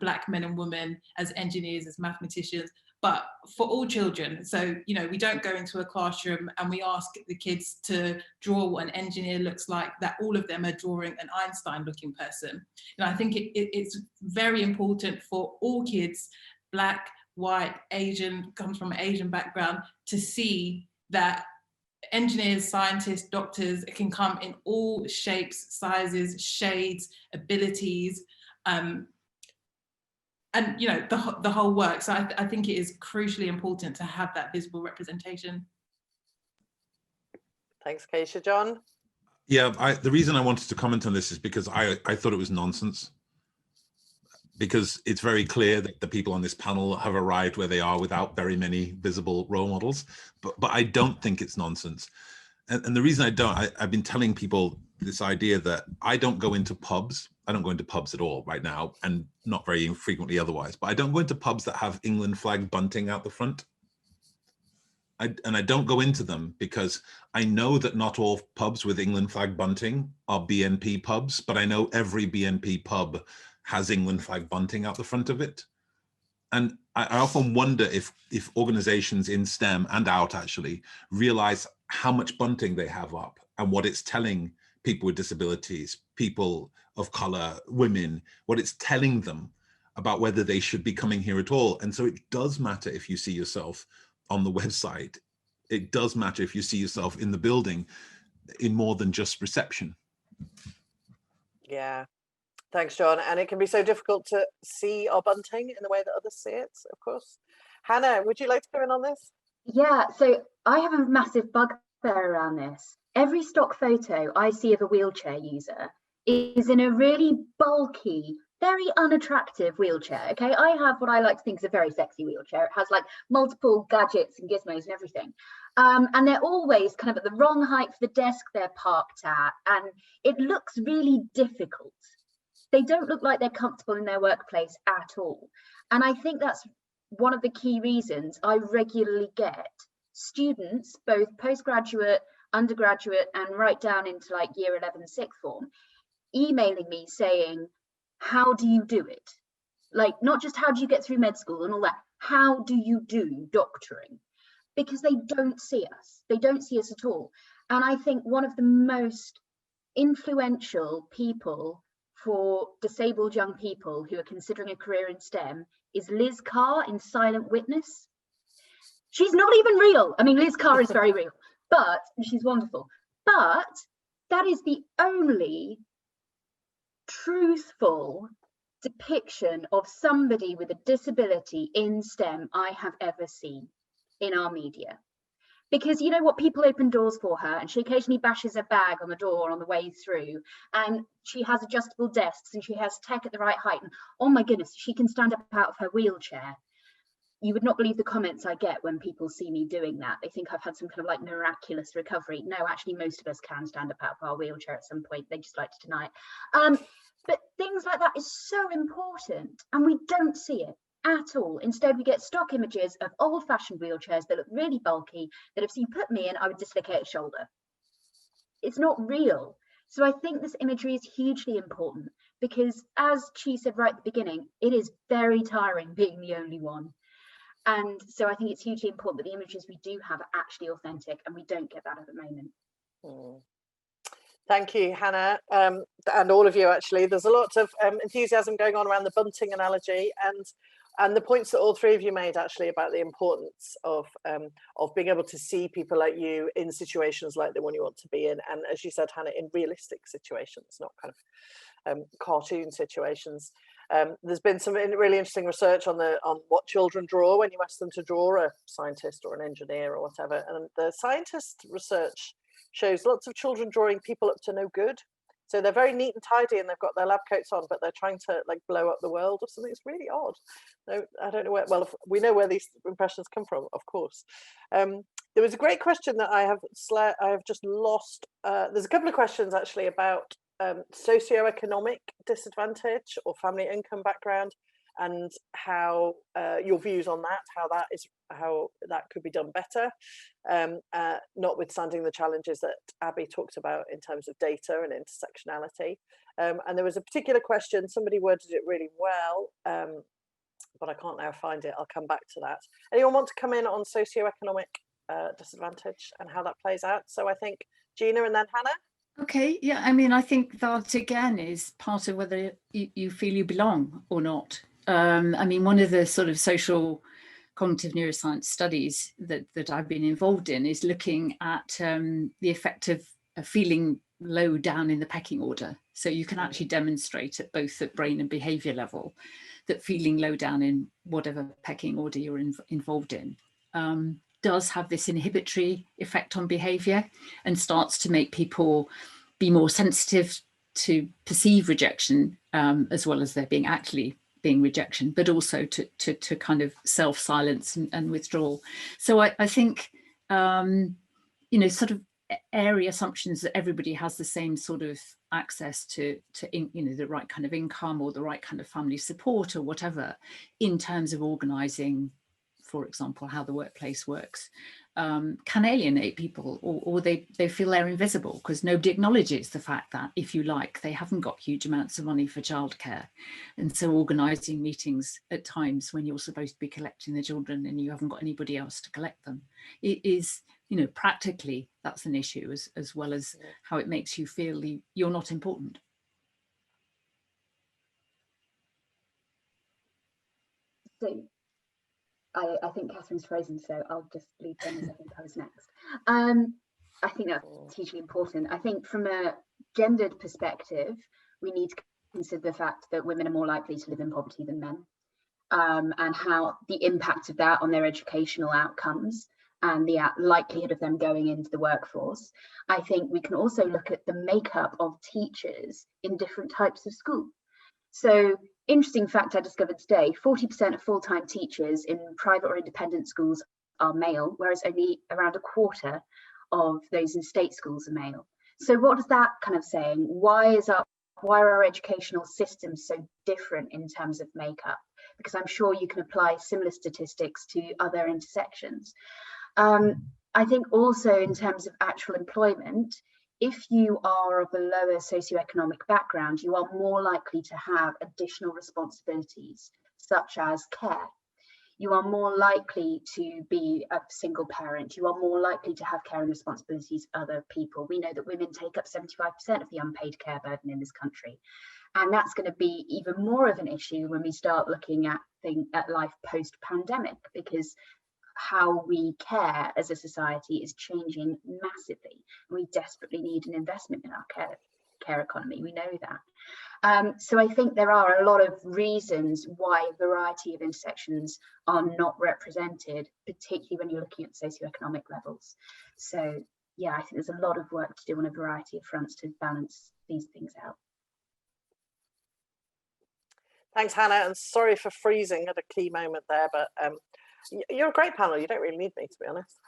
Black men and women as engineers, as mathematicians, but for all children. So, you know, we don't go into a classroom and we ask the kids to draw what an engineer looks like, that all of them are drawing an Einstein-looking person. You know, I think it's very important for all kids, Black, white, Asian, comes from an Asian background, to see that engineers, scientists, doctors can come in all shapes, sizes, shades, abilities, and you know, the whole work. So I think it is crucially important to have that visible representation. Thanks, Kayisha. John? Yeah, the reason I wanted to comment on this is because I thought it was nonsense. Because it's very clear that the people on this panel have arrived where they are without very many visible role models, but I don't think it's nonsense. And the reason I don't, I've been telling people this idea that I don't go into pubs. I don't go into pubs at all right now, and not very infrequently otherwise, but I don't go into pubs that have England flag bunting out the front. And I don't go into them because I know that not all pubs with England flag bunting are BNP pubs, but I know every BNP pub has England flag bunting out the front of it. And I often wonder if organizations in STEM and out actually realize how much bunting they have up and what it's telling people with disabilities, people of color, women, what it's telling them about whether they should be coming here at all. And so it does matter if you see yourself on the website. It does matter if you see yourself in the building in more than just reception. Yeah. Thanks, John. And it can be so difficult to see our bunting in the way that others see it, of course. Hannah, would you like to go in on this? Yeah, so I have a massive bugbear around this. Every stock photo I see of a wheelchair user is in a really bulky, very unattractive wheelchair. Okay, I have what I like to think is a very sexy wheelchair. It has like multiple gadgets and gizmos and everything. And they're always kind of at the wrong height for the desk they're parked at. And it looks really difficult. They don't look like they're comfortable in their workplace at all. And I think that's one of the key reasons I regularly get students, both postgraduate, undergraduate, and right down into like year 11 sixth form, emailing me saying, how do you do it? Like, not just how do you get through med school and all that, how do you do doctoring? Because they don't see us. They don't see us at all. And I think one of the most influential people for disabled young people who are considering a career in STEM is Liz Carr in Silent Witness. She's not even real. I mean, Liz Carr is very real, but she's wonderful. But that is the only truthful depiction of somebody with a disability in STEM I have ever seen in our media. Because you know what, people open doors for her and she occasionally bashes her bag on the door on the way through, and she has adjustable desks and she has tech at the right height, and oh my goodness, she can stand up out of her wheelchair. You would not believe the comments I get when people see me doing that. They think I've had some kind of like miraculous recovery. No, actually most of us can stand up out of our wheelchair at some point. They just like to deny it. But things like that is so important and we don't see it at all. Instead, we get stock images of old-fashioned wheelchairs that look really bulky, that if you put me in, I would dislocate a shoulder. It's not real. So I think this imagery is hugely important because, as Chi said right at the beginning, it is very tiring being the only one. And so I think it's hugely important that the images we do have are actually authentic, and we don't get that at the moment. Thank you, Hannah, and all of you, actually. There's a lot of enthusiasm going on around the bunting analogy and the points that all three of you made, actually, about the importance of being able to see people like you in situations like the one you want to be in. And as you said, Hannah, in realistic situations, not kind of cartoon situations. There's been some really interesting research on what children draw when you ask them to draw a scientist or an engineer or whatever. And the scientist research shows lots of children drawing people up to no good. So they're very neat and tidy and they've got their lab coats on, but they're trying to like blow up the world or something. It's really odd. No, I don't know where, well, we know where these impressions come from, of course. There was a great question that I have just lost. There's a couple of questions actually about socioeconomic disadvantage or family income background, and how your views on that, how that could be done better, notwithstanding the challenges that Abby talked about in terms of data and intersectionality. And there was a particular question, somebody worded it really well, but I can't now find it. I'll come back to that. Anyone want to come in on socioeconomic disadvantage and how that plays out? So I think Gina and then Hannah. Okay, yeah, I mean, I think that again is part of whether you feel you belong or not. I mean, one of the sort of social cognitive neuroscience studies that I've been involved in is looking at the effect of feeling low down in the pecking order. So you can actually demonstrate at both the brain and behavior level that feeling low down in whatever pecking order you're involved in does have this inhibitory effect on behavior and starts to make people be more sensitive to perceive rejection, as well as there being actually being rejection, but also to kind of self-silence and withdrawal. So I think, you know, sort of area assumptions that everybody has the same sort of access to you know, the right kind of income or the right kind of family support or whatever in terms of organising, for example, how the workplace works, can alienate people, or they feel they're invisible because nobody acknowledges the fact that, if you like, they haven't got huge amounts of money for childcare. And so organising meetings at times when you're supposed to be collecting the children and you haven't got anybody else to collect them, it is, you know, practically that's an issue, as well as how it makes you feel you're not important. So I think Catherine's frozen, so I'll just leave them as I think I was next. I think that's hugely important. I think from a gendered perspective, we need to consider the fact that women are more likely to live in poverty than men, and how the impact of that on their educational outcomes and the likelihood of them going into the workforce. I think we can also look at the makeup of teachers in different types of school. So, interesting fact I discovered today, 40% of full-time teachers in private or independent schools are male, whereas only around a quarter of those in state schools are male. So what is that kind of saying? Why are our educational systems so different in terms of makeup? Because I'm sure you can apply similar statistics to other intersections. I think also in terms of actual employment, if you are of a lower socioeconomic background, you are more likely to have additional responsibilities, such as care. You are more likely to be a single parent. You are more likely to have care and responsibilities of other people. We know that women take up 75% of the unpaid care burden in this country. And that's going to be even more of an issue when we start looking at life post-pandemic, because how we care as a society is changing massively. We desperately need an investment in our care economy. We know that. So I think there are a lot of reasons why a variety of intersections are not represented, particularly when you're looking at socioeconomic levels. So yeah, I think there's a lot of work to do on a variety of fronts to balance these things out. Thanks, Hannah, and sorry for freezing at a key moment there, but you're a great panel. You don't really need me, to be honest.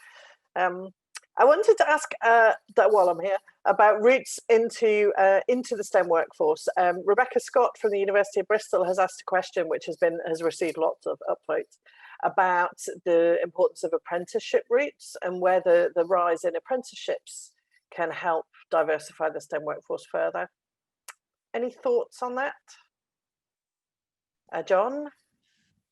I wanted to ask that while I'm here about routes into the STEM workforce. Rebecca Scott from the University of Bristol has asked a question which has received lots of upvotes about the importance of apprenticeship routes and whether the rise in apprenticeships can help diversify the STEM workforce further. Any thoughts on that? John?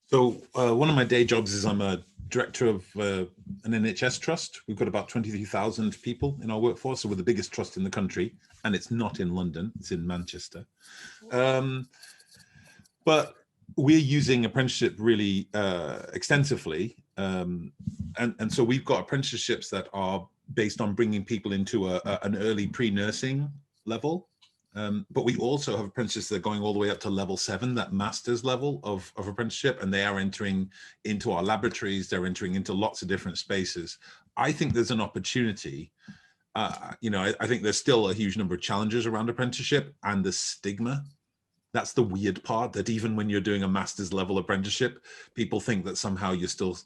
So one of my day jobs is I'm a director of an NHS trust. We've got about 23,000 people in our workforce, so we're the biggest trust in the country, and it's not in London, it's in Manchester. But we're using apprenticeship really extensively, and so we've got apprenticeships that are based on bringing people into an early pre-nursing level. But we also have apprenticeships that are going all the way up to level 7, that master's level of apprenticeship, and they are entering into our laboratories, they're entering into lots of different spaces. I think there's an opportunity. You know, I think there's still a huge number of challenges around apprenticeship and the stigma. That's the weird part, that even when you're doing a master's level apprenticeship, people think that somehow you're still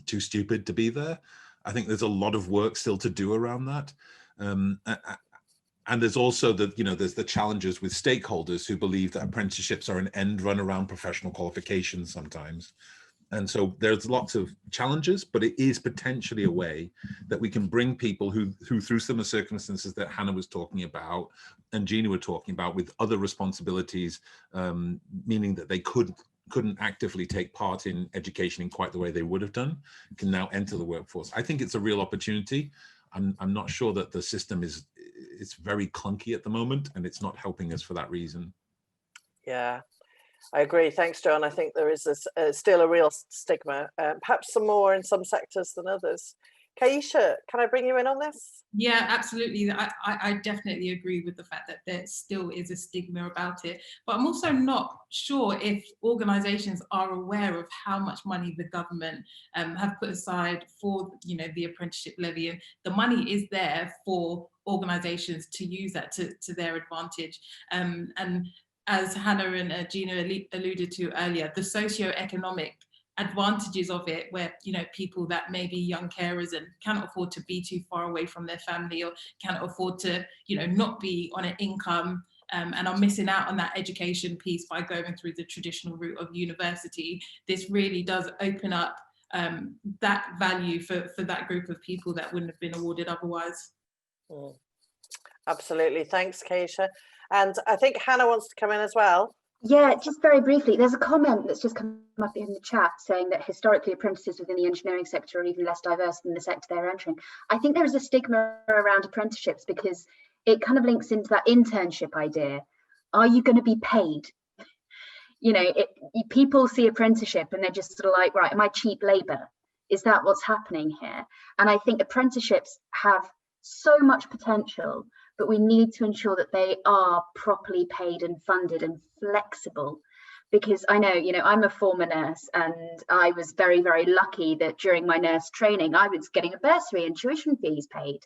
too stupid to be there. I think there's a lot of work still to do around that. And there's also the, you know, there's the challenges with stakeholders who believe that apprenticeships are an end run around professional qualifications sometimes. And so there's lots of challenges, but it is potentially a way that we can bring people who through some of the circumstances that Hannah was talking about and Gina were talking about, with other responsibilities, meaning that they couldn't actively take part in education in quite the way they would have done, can now enter the workforce. I think it's a real opportunity. I'm not sure that the system it's very clunky at the moment, and it's not helping us for that reason. Yeah, I agree. Thanks, John. I think there is still a real stigma, perhaps some more in some sectors than others. Kayisha, can I bring you in on this? Yeah, absolutely. I definitely agree with the fact that there still is a stigma about it, but I'm also not sure if organisations are aware of how much money the government have put aside for, you know, the apprenticeship levy, and the money is there for organisations to use that to their advantage. And as Hannah and Gina alluded to earlier, the socio-economic advantages of it, where, you know, people that may be young carers and cannot afford to be too far away from their family, or cannot afford to, you know, not be on an income, and are missing out on that education piece by going through the traditional route of university. This really does open up that value for that group of people that wouldn't have been awarded otherwise. Absolutely. Thanks, Kayisha. And I think Hannah wants to come in as well. Yeah, just very briefly, there's a comment that's just come up in the chat saying that historically apprentices within the engineering sector are even less diverse than the sector they're entering. I think there is a stigma around apprenticeships because it kind of links into that internship idea. Are you going to be paid? You know, people see apprenticeship and they're just sort of like, right, am I cheap labour? Is that what's happening here? And I think apprenticeships have so much potential, but we need to ensure that they are properly paid and funded and flexible. Because I know, you know, I'm a former nurse, and I was very, very lucky that during my nurse training, I was getting a bursary and tuition fees paid.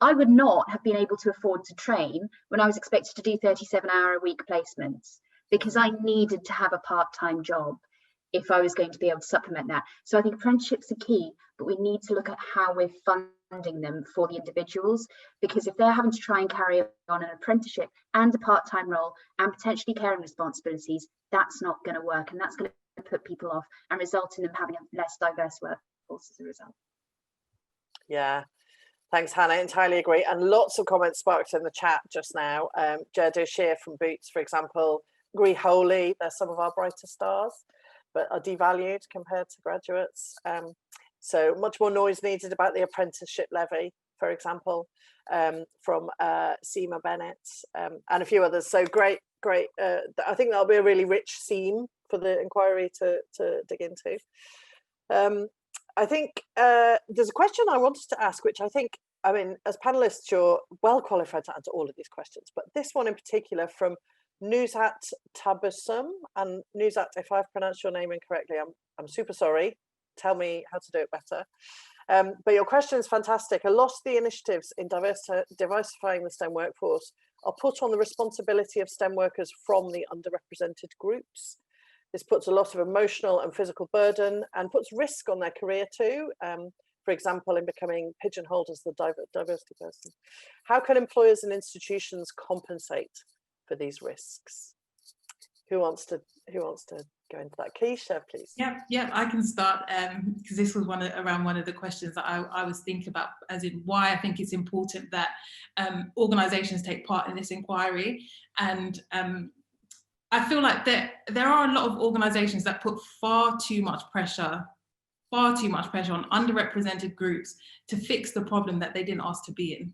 I would not have been able to afford to train when I was expected to do 37-hour-a-week placements, because I needed to have a part-time job if I was going to be able to supplement that. So I think apprenticeships are key, but we need to look at how we're funding them for the individuals, because if they're having to try and carry on an apprenticeship and a part-time role and potentially caring responsibilities, that's not going to work, and that's going to put people off and result in them having a less diverse workforce as a result. Yeah, thanks, Hannah. Entirely agree. And lots of comments sparked in the chat just now. Jerdo Shear from Boots, for example, agree wholly. They're some of our brighter stars, but are devalued compared to graduates. So much more noise needed about the apprenticeship levy, for example, from Seema Bennett, and a few others. So great. I think that'll be a really rich theme for the inquiry to dig into. I think there's a question I wanted to ask, which I mean, as panelists, you're well qualified to answer all of these questions, but this one in particular from Nuzat Tabassum. And Nuzat, if I've pronounced your name incorrectly, I'm super sorry. Tell me how to do it better. But your question is fantastic. A lot of the initiatives in diversifying the STEM workforce are put on the responsibility of STEM workers from the underrepresented groups. This puts a lot of emotional and physical burden and puts risk on their career too. For example, in becoming pigeonholed as the diversity person. How can employers and institutions compensate for these risks? Who wants to go into that? Kayisha, please. Yeah, I can start, because this was one of the questions that I was thinking about, as in why I think it's important that organisations take part in this inquiry. And I feel like there are a lot of organisations that put far too much pressure on underrepresented groups to fix the problem that they didn't ask to be in.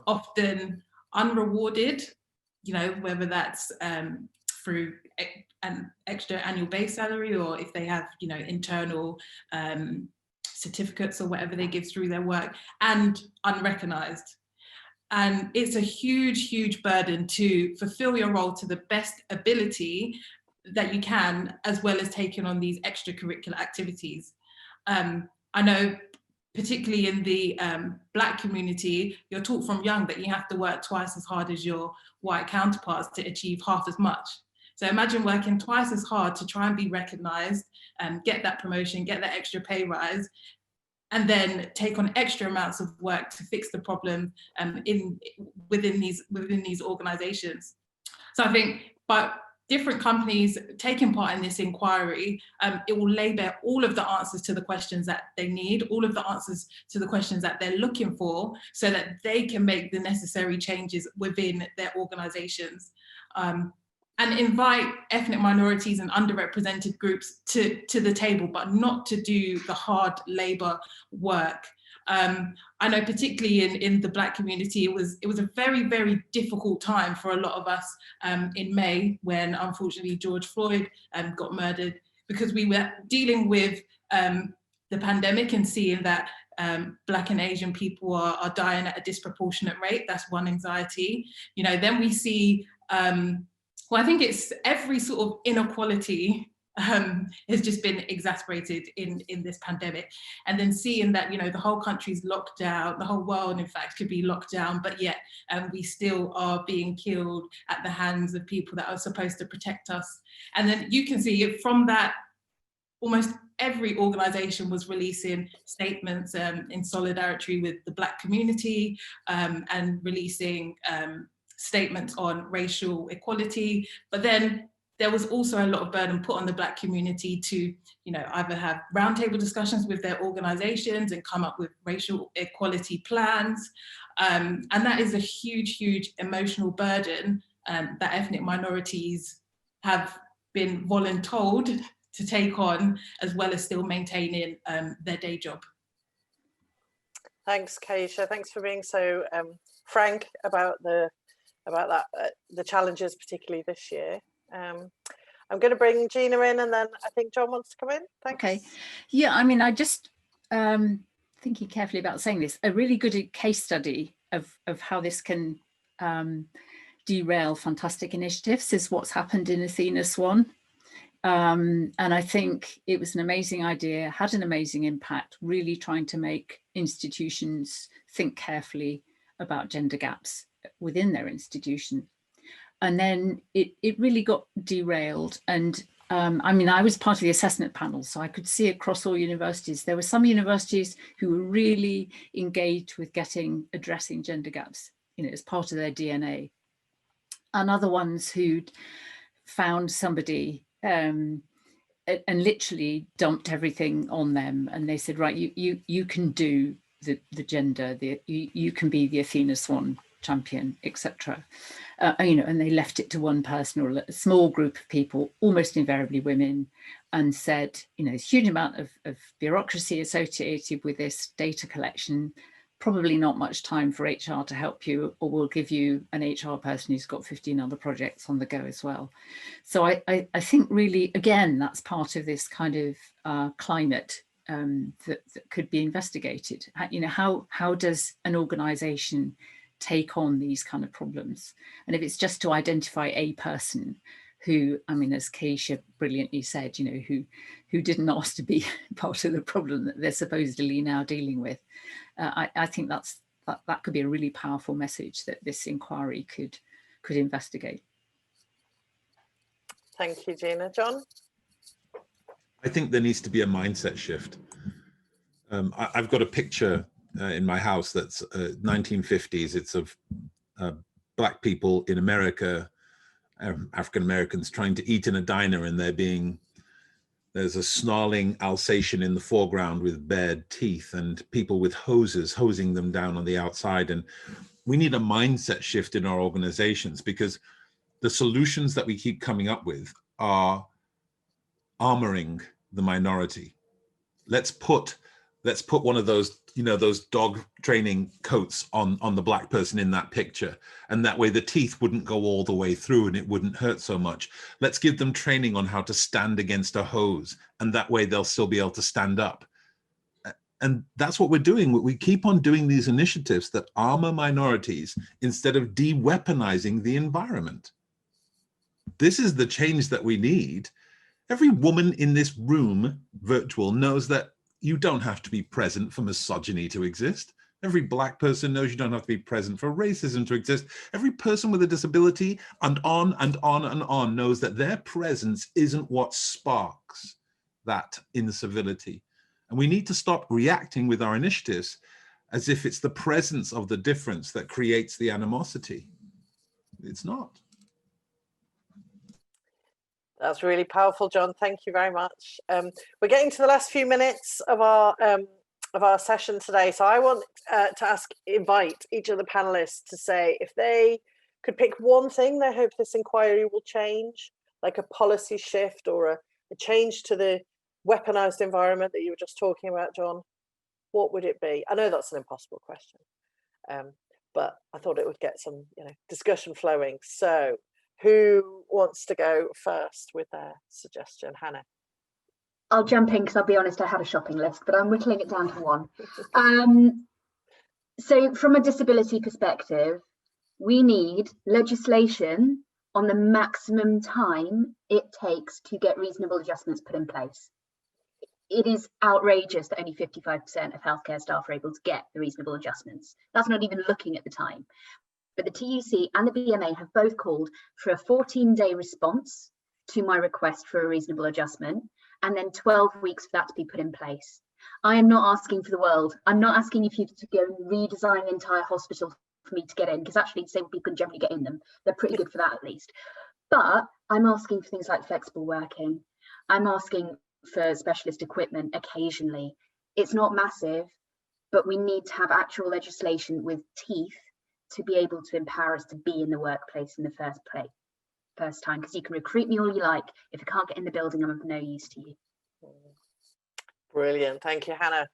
Often unrewarded, you know, whether that's through an extra annual base salary, or if they have, you know, internal certificates or whatever they give through their work, and unrecognised. And it's a huge, huge burden to fulfill your role to the best ability that you can, as well as taking on these extracurricular activities. I know, particularly in the Black community, you're taught from young that you have to work twice as hard as your white counterparts to achieve half as much. So imagine working twice as hard to try and be recognised, get that promotion, get that extra pay rise, and then take on extra amounts of work to fix the problem within these organisations. So I think, but different companies taking part in this inquiry, it will lay bare all of the answers to the questions that they need, all of the answers to the questions that they're looking for, so that they can make the necessary changes within their organisations. And invite ethnic minorities and underrepresented groups to the table, but not to do the hard labour work. I know particularly in the Black community, it was a very, very difficult time for a lot of us in May, when unfortunately George Floyd got murdered, because we were dealing with the pandemic and seeing that Black and Asian people are dying at a disproportionate rate. That's one anxiety. You know, then we see, well, I think it's every sort of inequality has just been exacerbated in this pandemic. And then seeing that, you know, the whole country's locked down, the whole world, in fact, could be locked down, but yet we still are being killed at the hands of people that are supposed to protect us. And then you can see from that, almost every organisation was releasing statements in solidarity with the Black community, and releasing statements on racial equality. But then there was also a lot of burden put on the Black community to, you know, either have roundtable discussions with their organisations and come up with racial equality plans. And that is a huge, huge emotional burden that ethnic minorities have been voluntold to take on, as well as still maintaining their day job. Thanks, Kayisha. Thanks for being so frank about the challenges, particularly this year. I'm going to bring Gina in, and then I think John wants to come in. Thanks. Okay. Yeah, I mean, I just thinking carefully about saying this, a really good case study of how this can derail fantastic initiatives is what's happened in Athena Swan. And I think it was an amazing idea, had an amazing impact, really trying to make institutions think carefully about gender gaps within their institution. And then it really got derailed. And I mean, I was part of the assessment panel, so I could see across all universities, there were some universities who were really engaged with addressing gender gaps, you know, as part of their DNA. And other ones who'd found somebody and literally dumped everything on them. And they said, right, you can do the gender, you can be the Athena Swan champion, etc. You know, and they left it to one person or a small group of people, almost invariably women, and said, you know, there's a huge amount of bureaucracy associated with this data collection, probably not much time for HR to help you, or we'll give you an HR person who's got 15 other projects on the go as well. So I think really, again, that's part of this kind of climate that could be investigated. You know, how does an organisation take on these kind of problems? And if it's just to identify a person who, I mean, as Kayisha brilliantly said, you know, who didn't ask to be part of the problem that they're supposedly now dealing with, I think that could be a really powerful message that this inquiry could investigate. Thank you, Gina. John? I think there needs to be a mindset shift. I've got a picture in my house that's 1950s. It's of Black people in America, African Americans trying to eat in a diner, and there's a snarling Alsatian in the foreground with bared teeth, and people with hoses hosing them down on the outside. And we need a mindset shift in our organizations, because the solutions that we keep coming up with are armoring the minority. Let's put one of those, you know, those dog training coats on the Black person in that picture, and that way the teeth wouldn't go all the way through and it wouldn't hurt so much. Let's give them training on how to stand against a hose, and that way they'll still be able to stand up. And that's what we're doing. We keep on doing these initiatives that armor minorities instead of de-weaponizing the environment. This is the change that we need. Every woman in this room, virtual, knows that you don't have to be present for misogyny to exist. Every Black person knows you don't have to be present for racism to exist. Every person with a disability, and on and on and on, knows that their presence isn't what sparks that incivility. And we need to stop reacting with our initiatives as if it's the presence of the difference that creates the animosity. It's not. That's really powerful, John. Thank you very much. We're getting to the last few minutes of our session today. So I want to invite each of the panelists to say if they could pick one thing they hope this inquiry will change, like a policy shift or a change to the weaponized environment that you were just talking about, John, what would it be? I know that's an impossible question, but I thought it would get some discussion flowing. So who wants to go first with their suggestion? Hannah. I'll jump in because I'll be honest, I had a shopping list, but I'm whittling it down to one. So from a disability perspective, we need legislation on the maximum time it takes to get reasonable adjustments put in place. It is outrageous that only 55% of healthcare staff are able to get the reasonable adjustments. That's not even looking at the time. But the TUC and the BMA have both called for a 14-day response to my request for a reasonable adjustment, and then 12 weeks for that to be put in place. I am not asking for the world. I'm not asking if you to go and redesign an entire hospital for me to get in, because actually disabled people can generally get in them. They're pretty good for that at least. But I'm asking for things like flexible working. I'm asking for specialist equipment occasionally. It's not massive, but we need to have actual legislation with teeth to be able to empower us to be in the workplace in the first time, because you can recruit me all you like. If I can't get in the building, I'm of no use to you. Brilliant. Thank you, Hannah.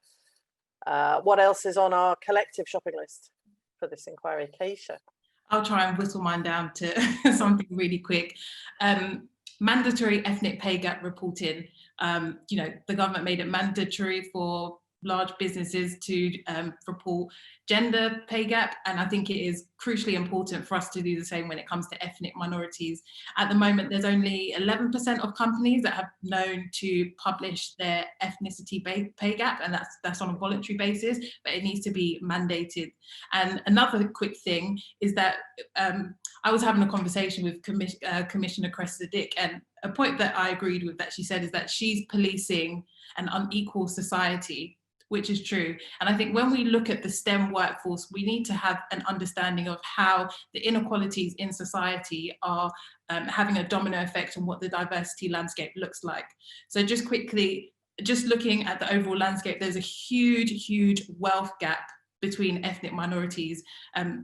What else is on our collective shopping list for this inquiry? Kayisha. I'll try and whistle mine down to something really quick. Mandatory ethnic pay gap reporting. The government made it mandatory for large businesses to report gender pay gap, and I think it is crucially important for us to do the same when it comes to ethnic minorities. At the moment, there's only 11% of companies that have known to publish their ethnicity pay gap, and that's on a voluntary basis, but it needs to be mandated. And another quick thing is that I was having a conversation with Commissioner Cressida-Dick, and a point that I agreed with that she said is that she's policing an unequal society, which is true. And I think when we look at the STEM workforce, we need to have an understanding of how the inequalities in society are having a domino effect on what the diversity landscape looks like. So just quickly, just looking at the overall landscape, there's a huge wealth gap between ethnic minorities.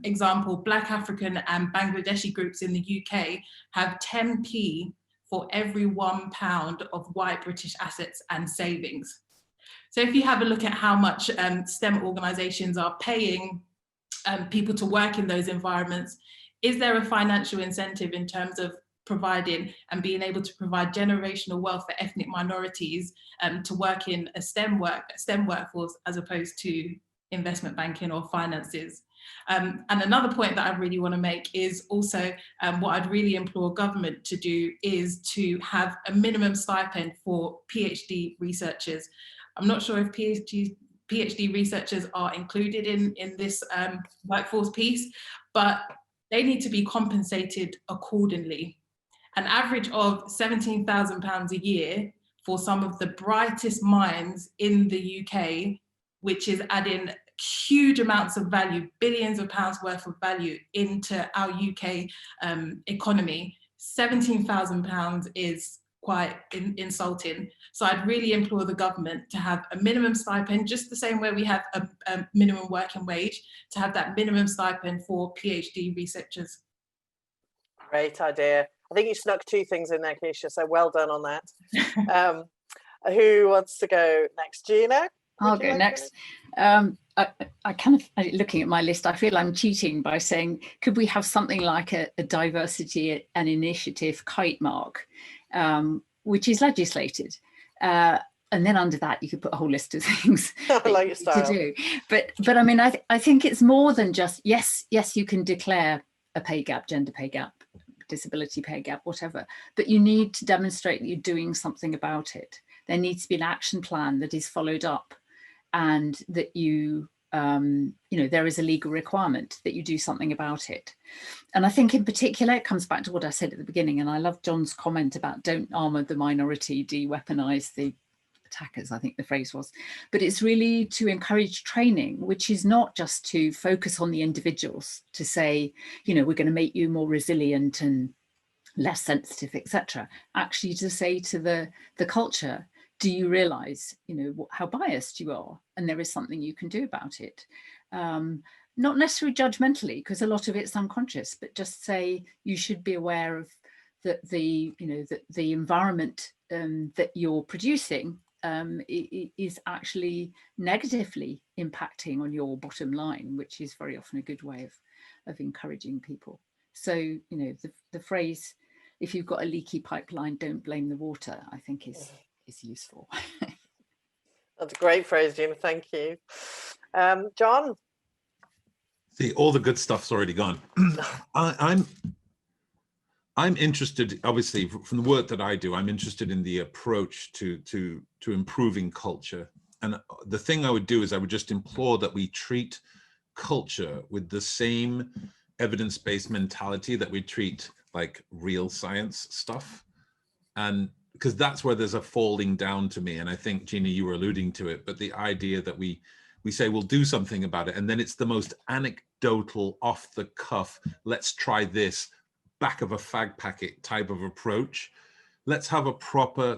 Example, Black African and Bangladeshi groups in the UK have 10p for every £1 of white British assets and savings. So if you have a look at how much STEM organisations are paying people to work in those environments, is there a financial incentive in terms of providing and being able to provide generational wealth for ethnic minorities to work in a STEM workforce as opposed to investment banking or finances? And another point that I really want to make is also what I'd really implore government to do is to have a minimum stipend for PhD researchers. I'm not sure if PhD researchers are included in this workforce piece, but they need to be compensated accordingly. An average of £17,000 a year for some of the brightest minds in the UK, which is adding huge amounts of value, billions of pounds worth of value into our UK economy. £17,000 is quite insulting. So I'd really implore the government to have a minimum stipend, just the same way we have a minimum working wage, to have that minimum stipend for PhD researchers. Great idea. I think you snuck two things in there, Kayisha, so well done on that. Who wants to go next? Gina? I'll go next. I kind of, looking at my list, I feel I'm cheating by saying, could we have something like a diversity and initiative kite mark, which is legislated? and then under that you could put a whole list of things I like your style. to do. But I mean, I think it's more than just, yes, you can declare a pay gap, gender pay gap, disability pay gap, whatever, but you need to demonstrate that you're doing something about it. There needs to be an action plan that is followed up, and that you know, there is a legal requirement that you do something about it. And I think in particular, it comes back to what I said at the beginning, and I love John's comment about don't armour the minority, de-weaponise the attackers, I think the phrase was. But it's really to encourage training, which is not just to focus on the individuals, to say, you know, we're going to make you more resilient and less sensitive, etc. Actually to say to the culture, do you realise, you know, how biased you are, and there is something you can do about it. Not necessarily judgmentally, because a lot of it's unconscious, but just say you should be aware of the environment that you're producing is actually negatively impacting on your bottom line, which is very often a good way of encouraging people. So, you know, the phrase, if you've got a leaky pipeline, don't blame the water, I think is useful. That's a great phrase, Gina. Thank you. John? See, all the good stuff's already gone. I'm interested, obviously, from the work that I do, I'm interested in the approach to improving culture. And the thing I would do is I would just implore that we treat culture with the same evidence-based mentality that we treat like real science stuff. And because that's where there's a falling down to me. And I think, Gina, you were alluding to it, but the idea that we say we'll do something about it, and then it's the most anecdotal, off the cuff, let's try this, back of a fag packet type of approach. Let's have a proper,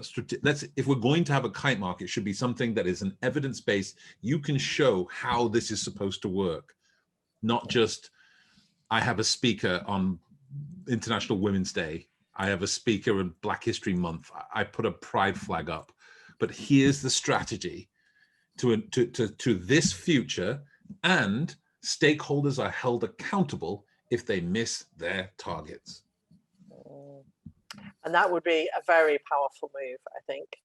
if we're going to have a kite mark, it should be something that is an evidence-based, you can show how this is supposed to work. Not just, I have a speaker on International Women's Day, I have a speaker in Black History Month, I put a pride flag up, but here's the strategy to this future, and stakeholders are held accountable if they miss their targets. And that would be a very powerful move, I think.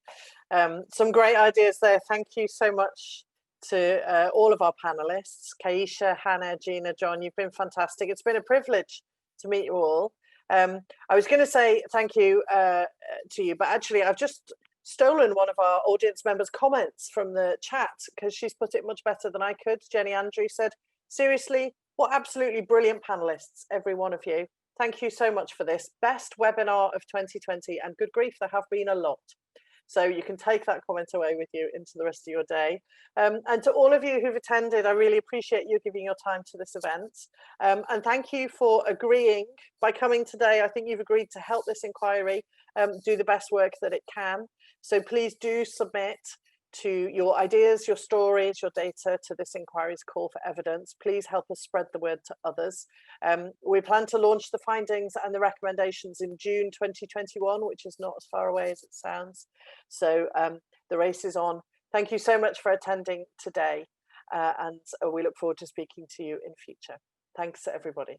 Some great ideas there. Thank you so much to all of our panelists. Kayisha, Hannah, Gina, John, you've been fantastic. It's been a privilege to meet you all. I was going to say thank you to you, but actually I've just stolen one of our audience members' comments from the chat, because she's put it much better than I could. Jenny Andrew said, seriously, what absolutely brilliant panelists, every one of you. Thank you so much for this. Best webinar of 2020, and good grief, there have been a lot. So you can take that comment away with you into the rest of your day. And to all of you who've attended, I really appreciate you giving your time to this event. And thank you for agreeing by coming today. I think you've agreed to help this inquiry do the best work that it can. So please do submit to your ideas, your stories, your data to this inquiry's call for evidence. Please help us spread the word to others. We plan to launch the findings and the recommendations in June 2021, which is not as far away as it sounds. So the race is on. Thank you so much for attending today, and we look forward to speaking to you in future. Thanks, everybody.